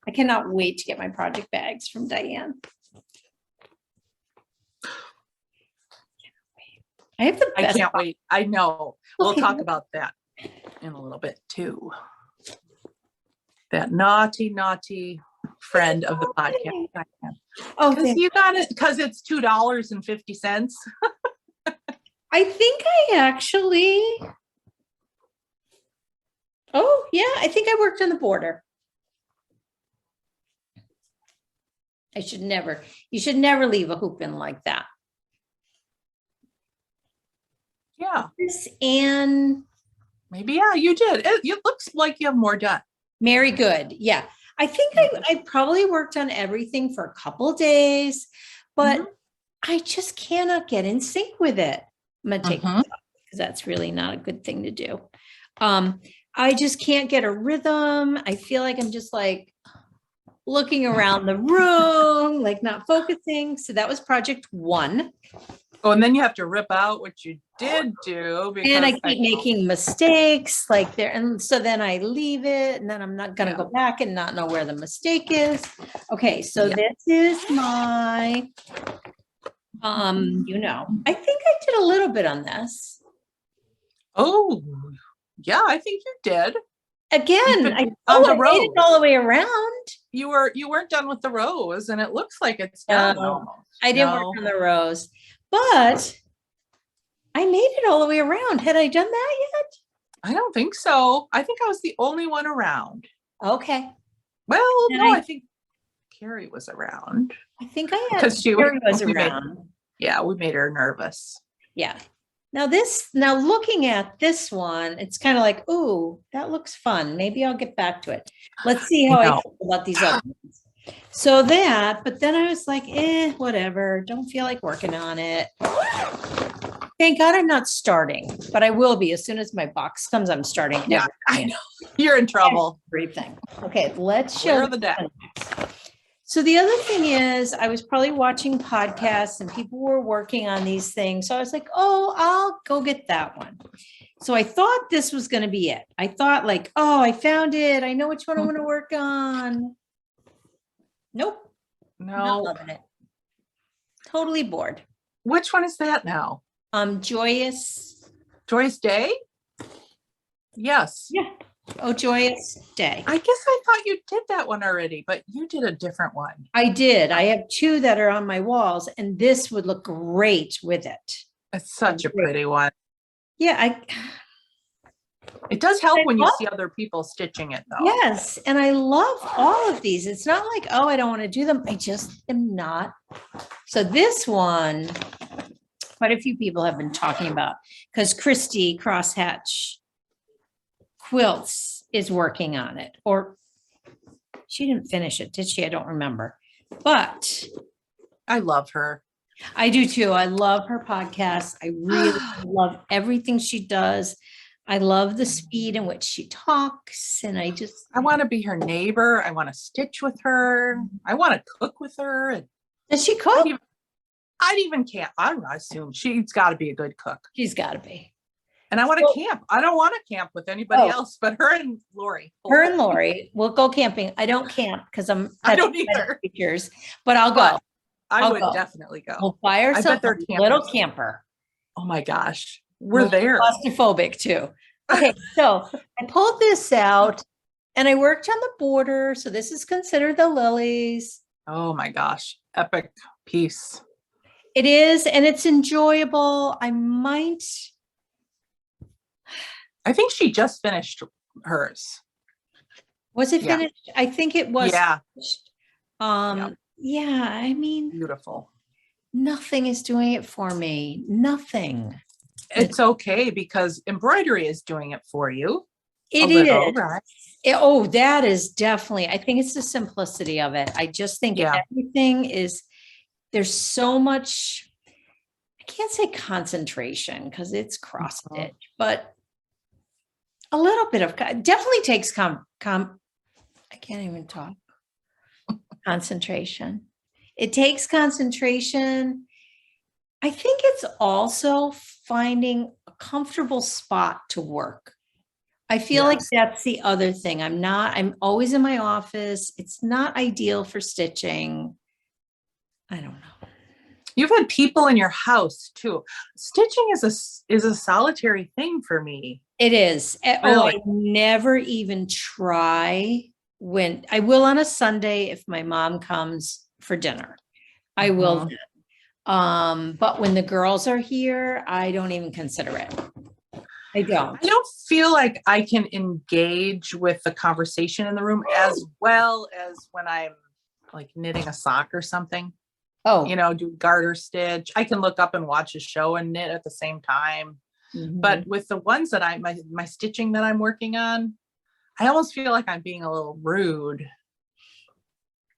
I cannot wait to get my project bags from Diane. I have the best. I can't wait. I know. We'll talk about that in a little bit too. That naughty friend of the podcast. Oh, because you got it because it's $2.50. I think I actually. Oh yeah, I think I worked on the border. You should never leave a hoop in like that. Yeah. And maybe, you did. It looks like you have more done. Very good. Yeah. I think I probably worked on everything for a couple of days, but I just cannot get in sync with it. I'm going to take this off because that's really not a good thing to do. I just can't get a rhythm. I feel like I'm just like looking around the room, like not focusing. So that was project 1. Oh, and then you have to rip out what you did do. And I keep making mistakes like there. And so then I leave it and then I'm not going to go back and not know where the mistake is. Okay. So this is my, I think I did a little bit on this. Oh, Yeah, I think you did. Again, On the I made it rose. all the way around. You weren't done with the rose, and it looks like it's done almost. I didn't work on the rose, but I made it all the way around. Had I done that yet? I don't think so. I think I was the only one around. Okay. Well, And no, I think Carrie was around. I think I had, Because Carrie was around. We made her nervous. Yeah. Now looking at this one, it's kind of like, ooh, that looks fun. Maybe I'll get back to it. Let's see how I feel about these other ones. So but then I was like, whatever. Don't feel like working on it. Thank God I'm not starting, but I will be as soon as my box comes. I'm starting. Yeah, I know. You're in trouble. Everything. Okay, let's show Where are the decks? So the other thing is, I was probably watching podcasts and people were working on these things. So I was like, oh, I'll go get that one. So I thought this was going to be it. I thought like, oh, I found it. I know which one I want to work on. Nope. No. Not loving it. Totally bored. Which one is that now? Joyous Day? Yes. Yeah. Oh, Joyous Day. I guess I thought you did that one already, but you did a different one. I did. I have two that are on my walls, and this would look great with it. It's such a pretty one. Yeah, it does help when you see other people stitching it, though. Yes, and I love all of these. It's not like, oh, I don't want to do them. I just am not. So this one, quite a few people have been talking about, because Christy Crosshatch Quilts is working on it, or she didn't finish it, did she? I don't remember, but I love her. I do too. I love her podcast. I really love everything she does. I love the speed in which she talks, and I want to be her neighbor. I want to stitch with her. I want to cook with her. Does she cook? I'd even camp. I assume she's got to be a good cook. She's got to be. And I want to camp. I don't want to camp with anybody else, but her and Lori. Her and Lori will go camping. I don't camp because I don't either. Pictures, but I'll go. I would definitely go. We'll buy ourselves a little camper. Oh my gosh. We're there. Claustrophobic too. Okay, so I pulled this out and I worked on the border. So this is considered the lilies. Oh my gosh. Epic piece. It is, and it's enjoyable. I think she just finished hers. Was it finished? I think it was. Yeah. Yeah, I mean, beautiful. Nothing is doing it for me. Nothing. It's okay because embroidery is doing it for you. It is. Right? That is definitely, I think it's the simplicity of it. I just think everything is, there's so much, I can't say concentration because it's cross stitch, but a little bit of, definitely takes I can't even talk. Concentration. It takes concentration. I think it's also finding a comfortable spot to work. I feel like that's the other thing. I'm always in my office. It's not ideal for stitching. I don't know. You've had people in your house too. Stitching is a solitary thing for me. It is. Really? I never even try when I will on a Sunday if my mom comes for dinner. I will. But when the girls are here, I don't even consider it. I don't feel like I can engage with the conversation in the room as well as when I'm like knitting a sock or something. Do garter stitch. I can look up and watch a show and knit at the same time. Mm-hmm. But with the ones that my stitching that I'm working on, I almost feel like I'm being a little rude.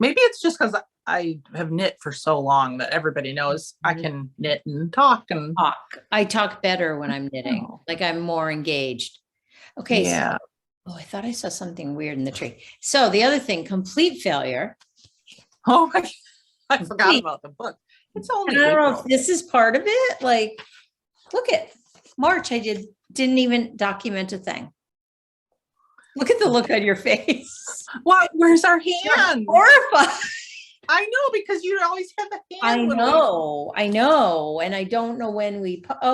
Maybe it's just because I have knit for so long that everybody knows I can knit and talk. I talk better when I'm knitting. Like I'm more engaged. Okay. Yeah. So, I thought I saw something weird in the tree. So the other thing, complete failure. Oh my, I forgot about the book. It's only I don't know if this is part of it. Like, look at March. I didn't even document a thing. Look at the look on your face. What? Where's our hand? Horrified. I know, because you always have the hand. I know. And I don't know when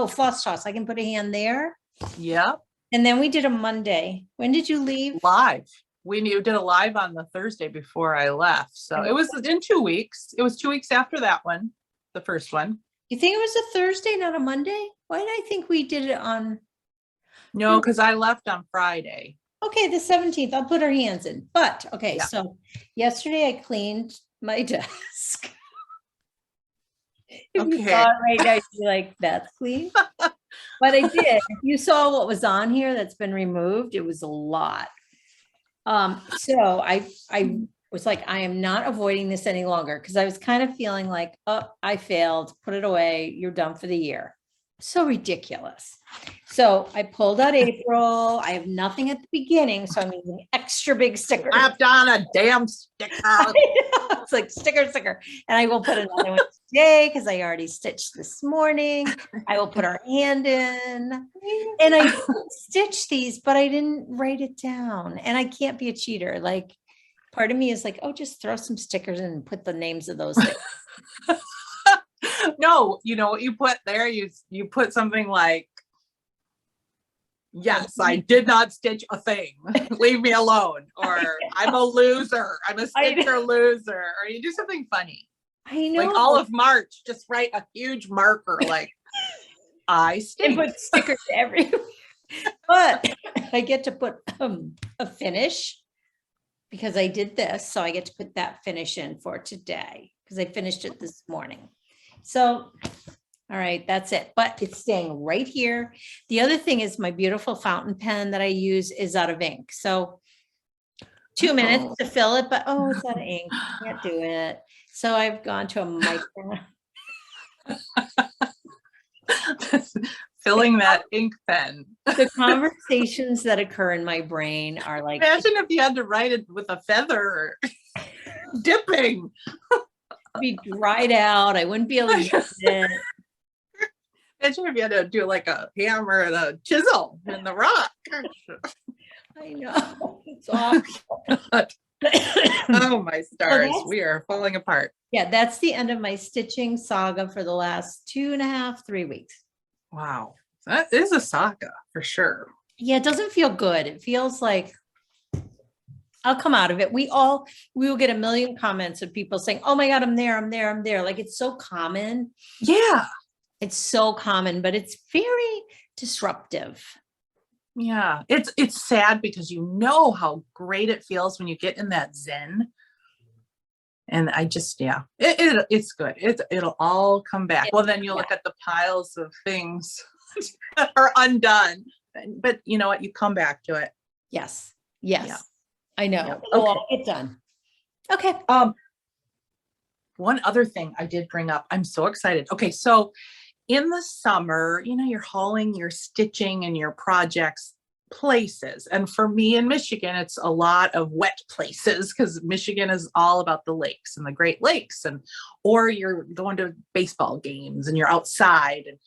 Floss Toss. I can put a hand there. Yep. And then we did a Monday. When did you leave? Live. You did a live on the Thursday before I left. So it was in 2 weeks. It was 2 weeks after that one, the first one. You think it was a Thursday, not a Monday? Why did I think we did it on? No, because I left on Friday. Okay, the 17th. I'll put our hands in. But okay, Yeah. so yesterday I cleaned my desk. If you Okay. saw it right now, you'd be like, that's clean. But I did. If you saw what was on here that's been removed, it was a lot. So I was like, I am not avoiding this any longer because I was kind of feeling like, oh, I failed, put it away, you're done for the year. So ridiculous. So I pulled out April. I have nothing at the beginning, so I'm using extra big stickers. Slapped on a damn sticker. It's like sticker. And I will put another one today because I already stitched this morning. I will put our hand in. And I stitched these, but I didn't write it down. And I can't be a cheater. Like part of me is like, oh, just throw some stickers in and put the names of those things. No, you know what you put there? You put something like, yes, I did not stitch a thing. Leave me alone. Or I'm a loser. I'm a stitcher loser. Or you do something funny. I know. Like all of March, just write a huge marker like I And stitched. put stickers everywhere. But I get to put a finish because I did this. So I get to put that finish in for today because I finished it this morning. So, all right, that's it. But it's staying right here. The other thing is my beautiful fountain pen that I use is out of ink. So 2 minutes to fill it, but oh, it's out of ink. Can't do it. So I've gone to a micro. Filling that ink pen. The conversations that occur in my brain are like, Imagine if you had to write it with a feather dipping. be dried out. I wouldn't be able to use it. Imagine if you had to do like a hammer and a chisel in the rock. I know. It's awful. Oh my stars, that's- we are falling apart. Yeah, that's the end of my stitching saga for the last 2.5, 3 weeks. Wow, that is a saga for sure. Yeah, it doesn't feel good. It feels like I'll come out of it. We will get a million comments of people saying, oh my God, I'm there. Like it's so common. Yeah. It's so common, but it's very disruptive. Yeah. It's sad because you know how great it feels when you get in that zen. And I just, yeah, it's good. It'll all come back. Well, then you look at the piles of things that are undone, but you know what? You come back to it. Yes. Yeah. I know. Yeah. It'll Okay. all get done. Okay. One other thing I did bring up, I'm so excited. Okay. So in the summer, you know, you're hauling your stitching and your projects places. And for me in Michigan, it's a lot of wet places because Michigan is all about the lakes and the Great Lakes, or you're going to baseball games and you're outside. And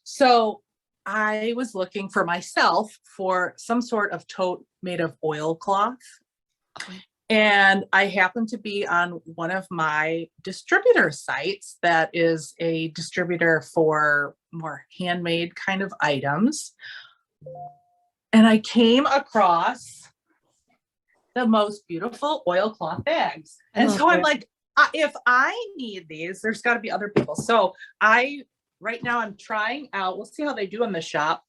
so I was looking for myself for some sort of tote made of oilcloth. And I happened to be on one of my distributor sites that is a distributor for more handmade kind of items. And I came across the most beautiful oilcloth bags. And so I'm like, if I need these, there's got to be other people. So right now I'm trying out, we'll see how they do in the shop.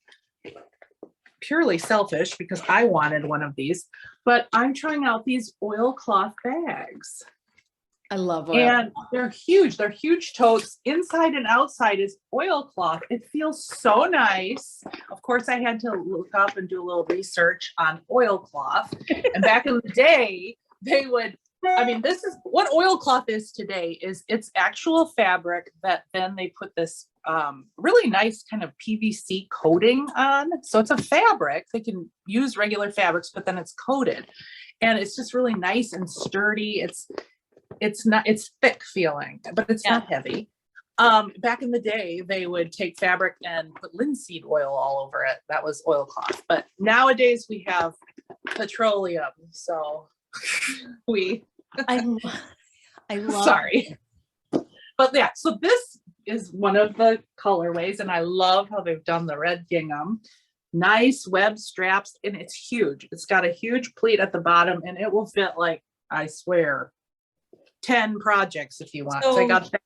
Purely selfish because I wanted one of these, but I'm trying out these oilcloth bags. I love oil. And they're huge. They're huge totes. Inside and outside is oilcloth. It feels so nice. Of course, I had to look up and do a little research on oilcloth. And back in the day, they would, this is what oilcloth is today, is it's actual fabric that then they put this really nice kind of PVC coating on. So it's a fabric. They can use regular fabrics, but then it's coated. And it's just really nice and sturdy. It's thick feeling, but it's not heavy. Back in the day, they would take fabric and put linseed oil all over it. That was oilcloth. But nowadays we have petroleum. So I love sorry. But yeah, so this is one of the colorways, and I love how they've done the red gingham. nice web straps, and it's huge. It's got a huge pleat at the bottom, and it will fit, like, I swear, 10 projects if you want. So I got that.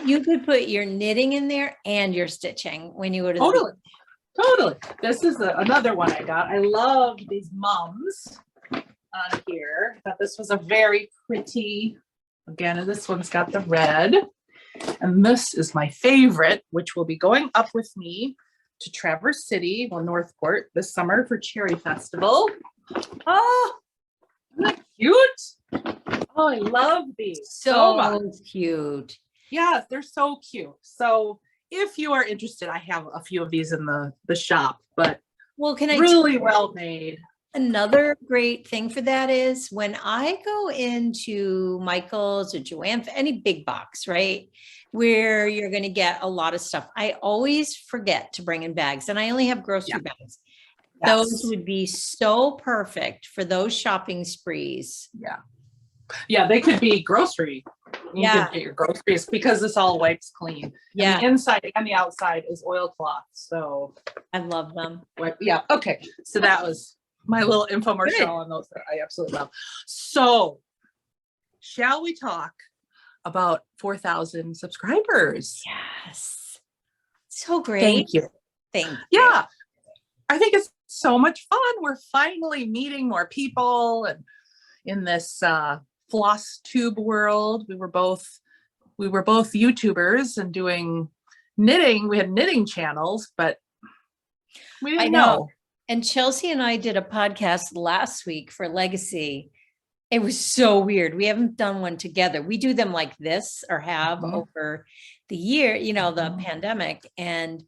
You could put your knitting in there and your stitching when you go to the Totally. Totally. This is another one I got. I love these mums on here. I thought this was a very pretty, again, and this one's got the red. And this is my favorite, which will be going up with me to Traverse City, well, Northport, this summer for Cherry Festival. Oh, isn't that cute? Oh, I love these so much. Cute. Yeah, they're so cute. So if you are interested, I have a few of these in the shop, but well, can I really well made. Another great thing for that is when I go into Michael's or Joanne, any big box, right, where you're going to get a lot of stuff, I always forget to bring in bags, and I only have grocery bags. Yes. Those would be so perfect for those shopping sprees. Yeah. Yeah, they could be grocery. You could get your groceries because this all wipes clean. Yeah. And the inside and the outside is oilcloth. So I love them. Yeah. Okay. So that was my little infomercial on those that I absolutely love. So shall we talk about 4,000 subscribers? Yes. So great. Thank you. Thank you. Yeah. I think it's so much fun. We're finally meeting more people, and in this floss tube world. We were both YouTubers and doing knitting. We had knitting channels, but we didn't know. And Chelsea and I did a podcast last week for Legacy. It was so weird. We haven't done one together. We do them like this, or have over the year, the pandemic. And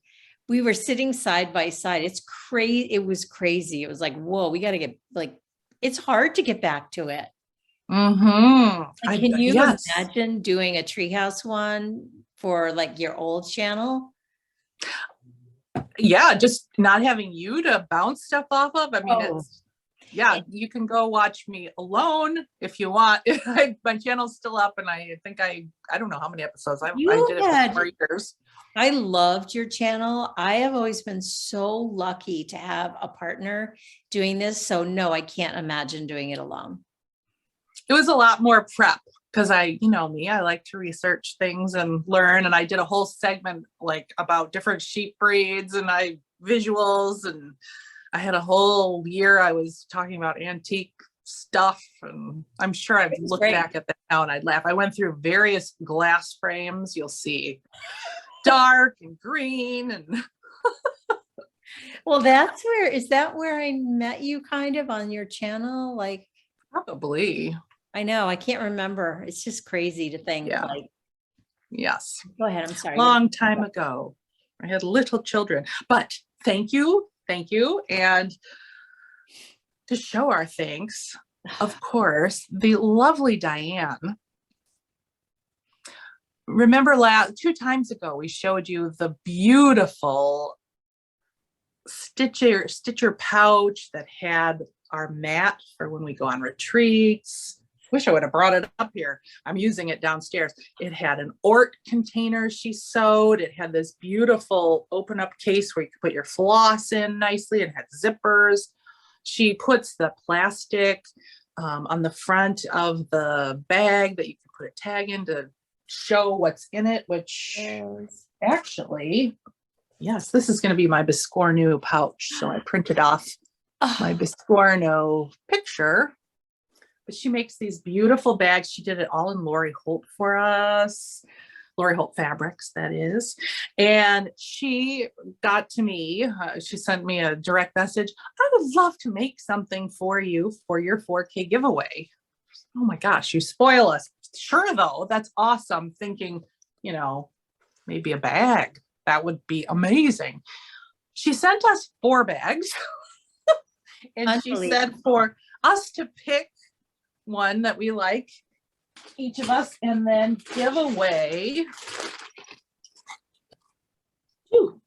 we were sitting side by side. It's crazy. It was crazy. It was like, whoa, we got to get, like, it's hard to get back to it. Mm-hmm. Can you imagine doing a treehouse one for like your old channel? Yeah, just not having you to bounce stuff off of. I mean, you can go watch me alone if you want. My channel's still up, and I think I don't know how many episodes I did it for 4 years. I loved your channel. I have always been so lucky to have a partner doing this. So no, I can't imagine doing it alone. It was a lot more prep because I like to research things and learn. And I did a whole segment like about different sheep breeds and visuals. And I had a whole year I was talking about antique stuff. And I'm sure I'd look back at that now and I'd laugh. I went through various glass frames. You'll see dark and green and well, is that where I met you kind of on your channel? Like, probably. I know. I can't remember. It's just crazy to think. Yeah. Like, yes. Go ahead. I'm sorry. Long time ago. I had little children, but thank you. Thank you. And to show our thanks, of course, the lovely Diane. Remember 2 times ago, we showed you the beautiful stitcher pouch that had our mat for when we go on retreats. Wish I would have brought it up here. I'm using it downstairs. It had an Ort container she sewed. It had this beautiful open up case where you could put your floss in nicely. It had zippers. She puts the plastic on the front of the bag that you can put a tag in to show what's in it, which actually, yes, this is going to be my Biscornu pouch. So I printed off my Biscornu picture. But she makes these beautiful bags. She did it all in Lori Holt for us. Lori Holt Fabrics, that is. And she got to me, she sent me a direct message. I would love to make something for you for your 4K giveaway. Oh my gosh, you spoil us. Sure though, that's awesome. Thinking, maybe a bag. That would be amazing. She sent us 4 bags. And she said for us to pick one that we like, each of us, and then give away 2.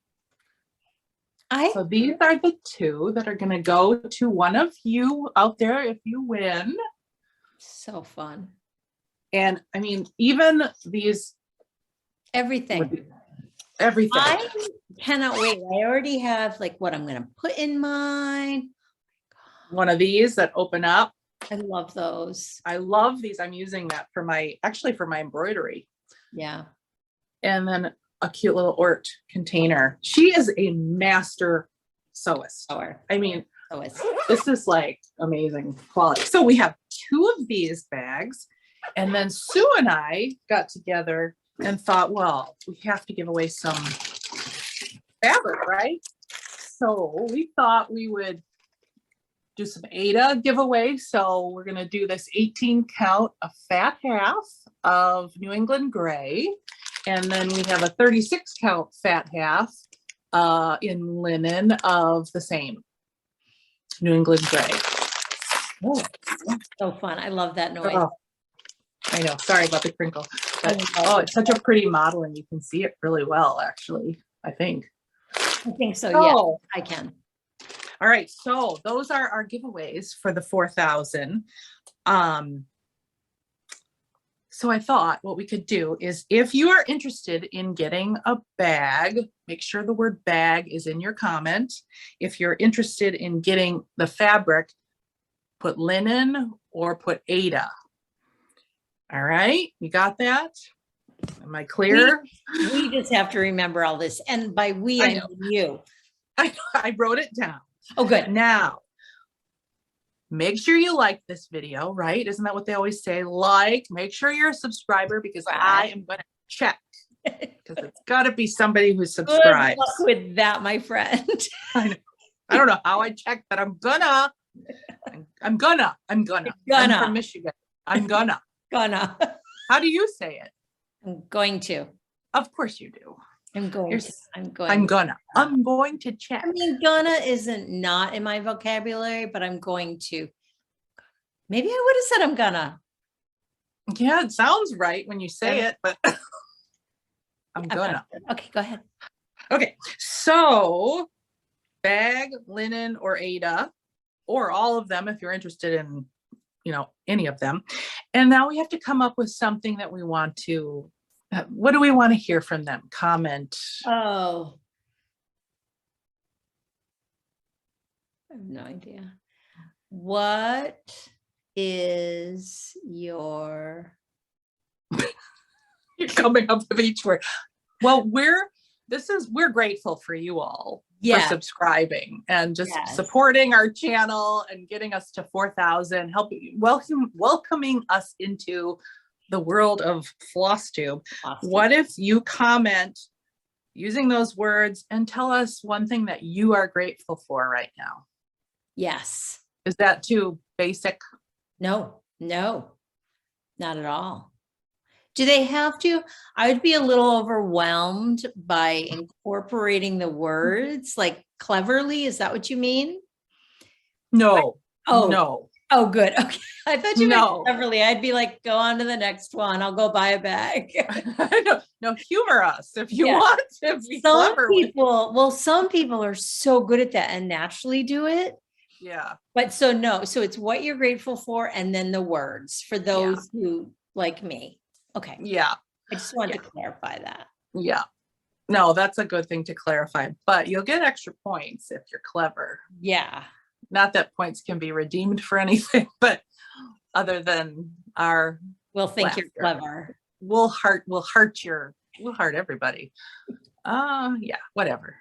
So these are the 2 that are going to go to one of you out there if you win. So fun. And I mean, even these, everything. everything. I cannot wait. I already have like what I'm going to put in mine. One of these that open up. I love those. I love these. I'm using that for actually for my embroidery. Yeah. And then a cute little Ort container. She is a master sewist. I mean, this is like amazing quality. So we have 2 of these bags, and then Sue and I got together and thought, well, we have to give away some fabric, right? So we thought we would do some Ada giveaway. So we're going to do this 18 count, a fat half of New England gray. And then we have a 36 count fat half in linen of the same New England gray. Oh, so fun. I love that noise. Oh, I know. Sorry about the crinkle. But, oh, it's such a pretty model, and you can see it really well, actually, I think. I think so. Yeah, I can. All right. So those are our giveaways for the 4,000. So I thought what we could do is, if you are interested in getting a bag, make sure the word bag is in your comment. If you're interested in getting the fabric, put linen or put Ada. All right, you got that? Am I clear? We just have to remember all this. And by we, I mean you. I wrote it down. Oh, good. Now, make sure you like this video, right? Isn't that what they always say? Like, make sure you're a subscriber, because I am going to check, because it's got to be somebody who subscribes. Good luck with that, my friend. I don't know how I check, but I'm gonna. I'm from Michigan. I'm gonna. How do you say it? I'm going to. Of course you do. I'm going to check. I mean, gonna isn't not in my vocabulary, but I'm going to. Maybe I would have said I'm gonna. Yeah, it sounds right when you say it, but I'm gonna. Okay, go ahead. Okay, so bag, linen, or Ada, or all of them if you're interested in, any of them. And now we have to come up with something that we want to. What do we want to hear from them? Comment. Oh, I have no idea. What is your? You're coming up with each word. Well, we're grateful for you all for subscribing and just supporting our channel and getting us to 4,000, welcoming us into the world of FlossTube. What if you comment using those words and tell us one thing that you are grateful for right now? Yes. Is that too basic? No, not at all. Do they have to? I would be a little overwhelmed by incorporating the words like cleverly. Is that what you mean? No. No. Oh, good. Okay. I thought you meant cleverly. I'd be like, go on to the next one. I'll go buy a bag. No, humor us if you want to be clever. Some people are so good at that and naturally do it. Yeah. But so it's what you're grateful for and then the words for those who like me. Okay. Yeah. I just wanted to clarify that. Yeah. No, that's a good thing to clarify, but you'll get extra points if you're clever. Yeah. Not that points can be redeemed for anything, but other than our we'll think laughter. You're clever. We'll heart everybody. Yeah, whatever.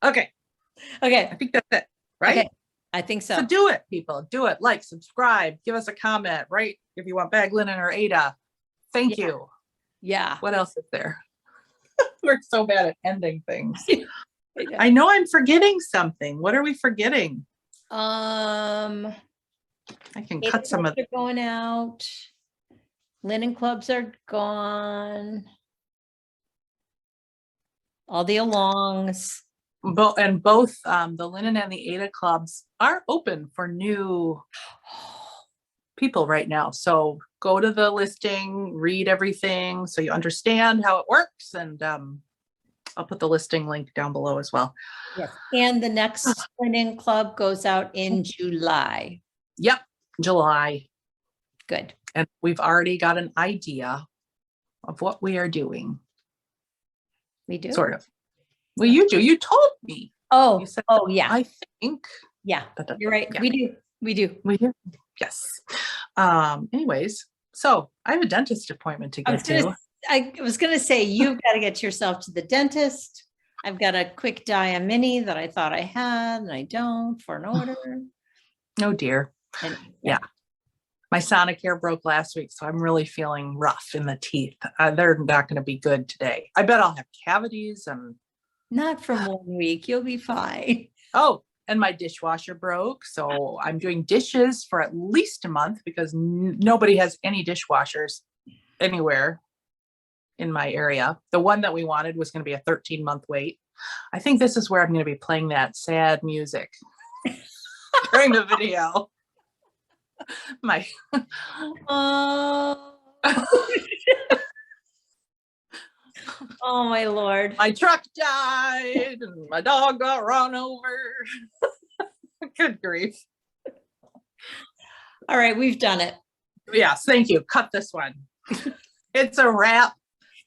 Okay. I think that's it, right? Okay. I think so. So do it, people. Do it. Like, subscribe, give us a comment, right? If you want bag, linen, or Ada. Thank you. Yeah. What else is there? We're so bad at ending things. I know I'm forgetting something. What are we forgetting? I can cut some of. They're going out. Linen clubs are gone. All the alongs. Both the linen and the Ada clubs are open for new people right now. So go to the listing, read everything so you understand how it works, and I'll put the listing link down below as well. Yes. And the next linen club goes out in July. Yep, July. Good. And we've already got an idea of what we are doing. We do. Sort of. Well, you do. You told me. Oh, You said, yeah. I think. Yeah, Da-da-da. you're right. Yeah. We do. We do. We do. Yes. Anyways, so I have a dentist appointment to get to. I was gonna say, you've got to get yourself to the dentist. I've got a quick dia mini that I thought I had and I don't for an order. Oh dear. And, Yeah. My Sonicare broke last week, so I'm really feeling rough in the teeth. They're not going to be good today. I bet I'll have cavities and. Not from 1 week. You'll be fine. Oh, and my dishwasher broke. So I'm doing dishes for at least a month because nobody has any dishwashers anywhere in my area. The one that we wanted was going to be a 13-month wait. I think this is where I'm going to be playing that sad music during the video. Oh. Oh my Lord. My truck died and my dog got run over. Good grief. All right, we've done it. Yes, thank you. Cut this one. It's a wrap.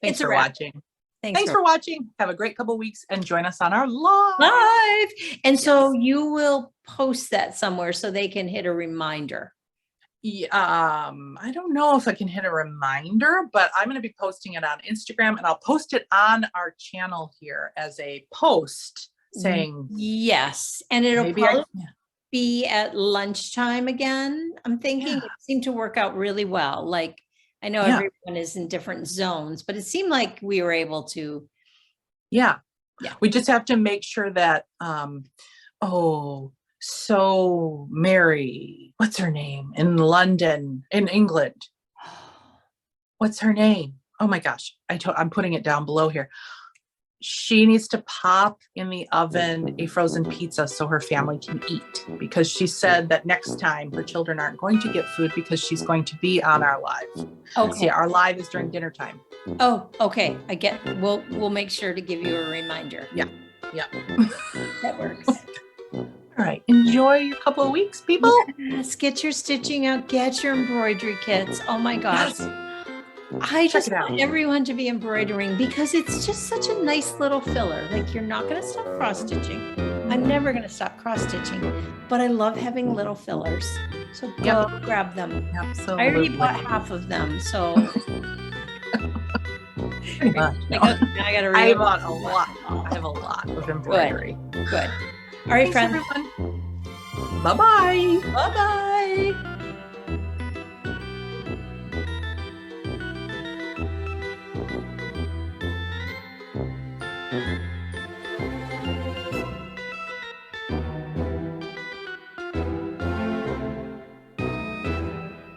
Thanks It's a for wrap. watching. Thanks For watching. Have a great couple of weeks and join us on our live. live. And so you will post that somewhere so they can hit a reminder. Yeah, I don't know if I can hit a reminder, but I'm going to be posting it on Instagram and I'll post it on our channel here as a post saying yes. And it'll maybe probably be at lunchtime again. I'm thinking it seemed to work out really well. Like I know everyone is in different zones, but it seemed like we were able to. Yeah. We just have to make sure that, so Mary, what's her name in London, in England? What's her name? Oh my gosh. I'm putting it down below here. She needs to pop in the oven a frozen pizza so her family can eat, because she said that next time her children aren't going to get food because she's going to be on our live. Okay. See, our live is during dinner time. Oh, okay. I get, we'll make sure to give you a reminder. Yeah. That works. All right. Enjoy your couple of weeks, people. Yes, get your stitching out, get your embroidery kits. Oh my gosh. I just want everyone to be embroidering because it's just such a nice little filler. Like you're not going to stop cross stitching. I'm never going to stop cross stitching, but I love having little fillers. So go grab them. Absolutely. I already bought half of them. So Pretty much. No. I bought a lot. I have a lot of embroidery. Good. All right, Thanks, friends. everyone. Bye-bye. Bye-bye.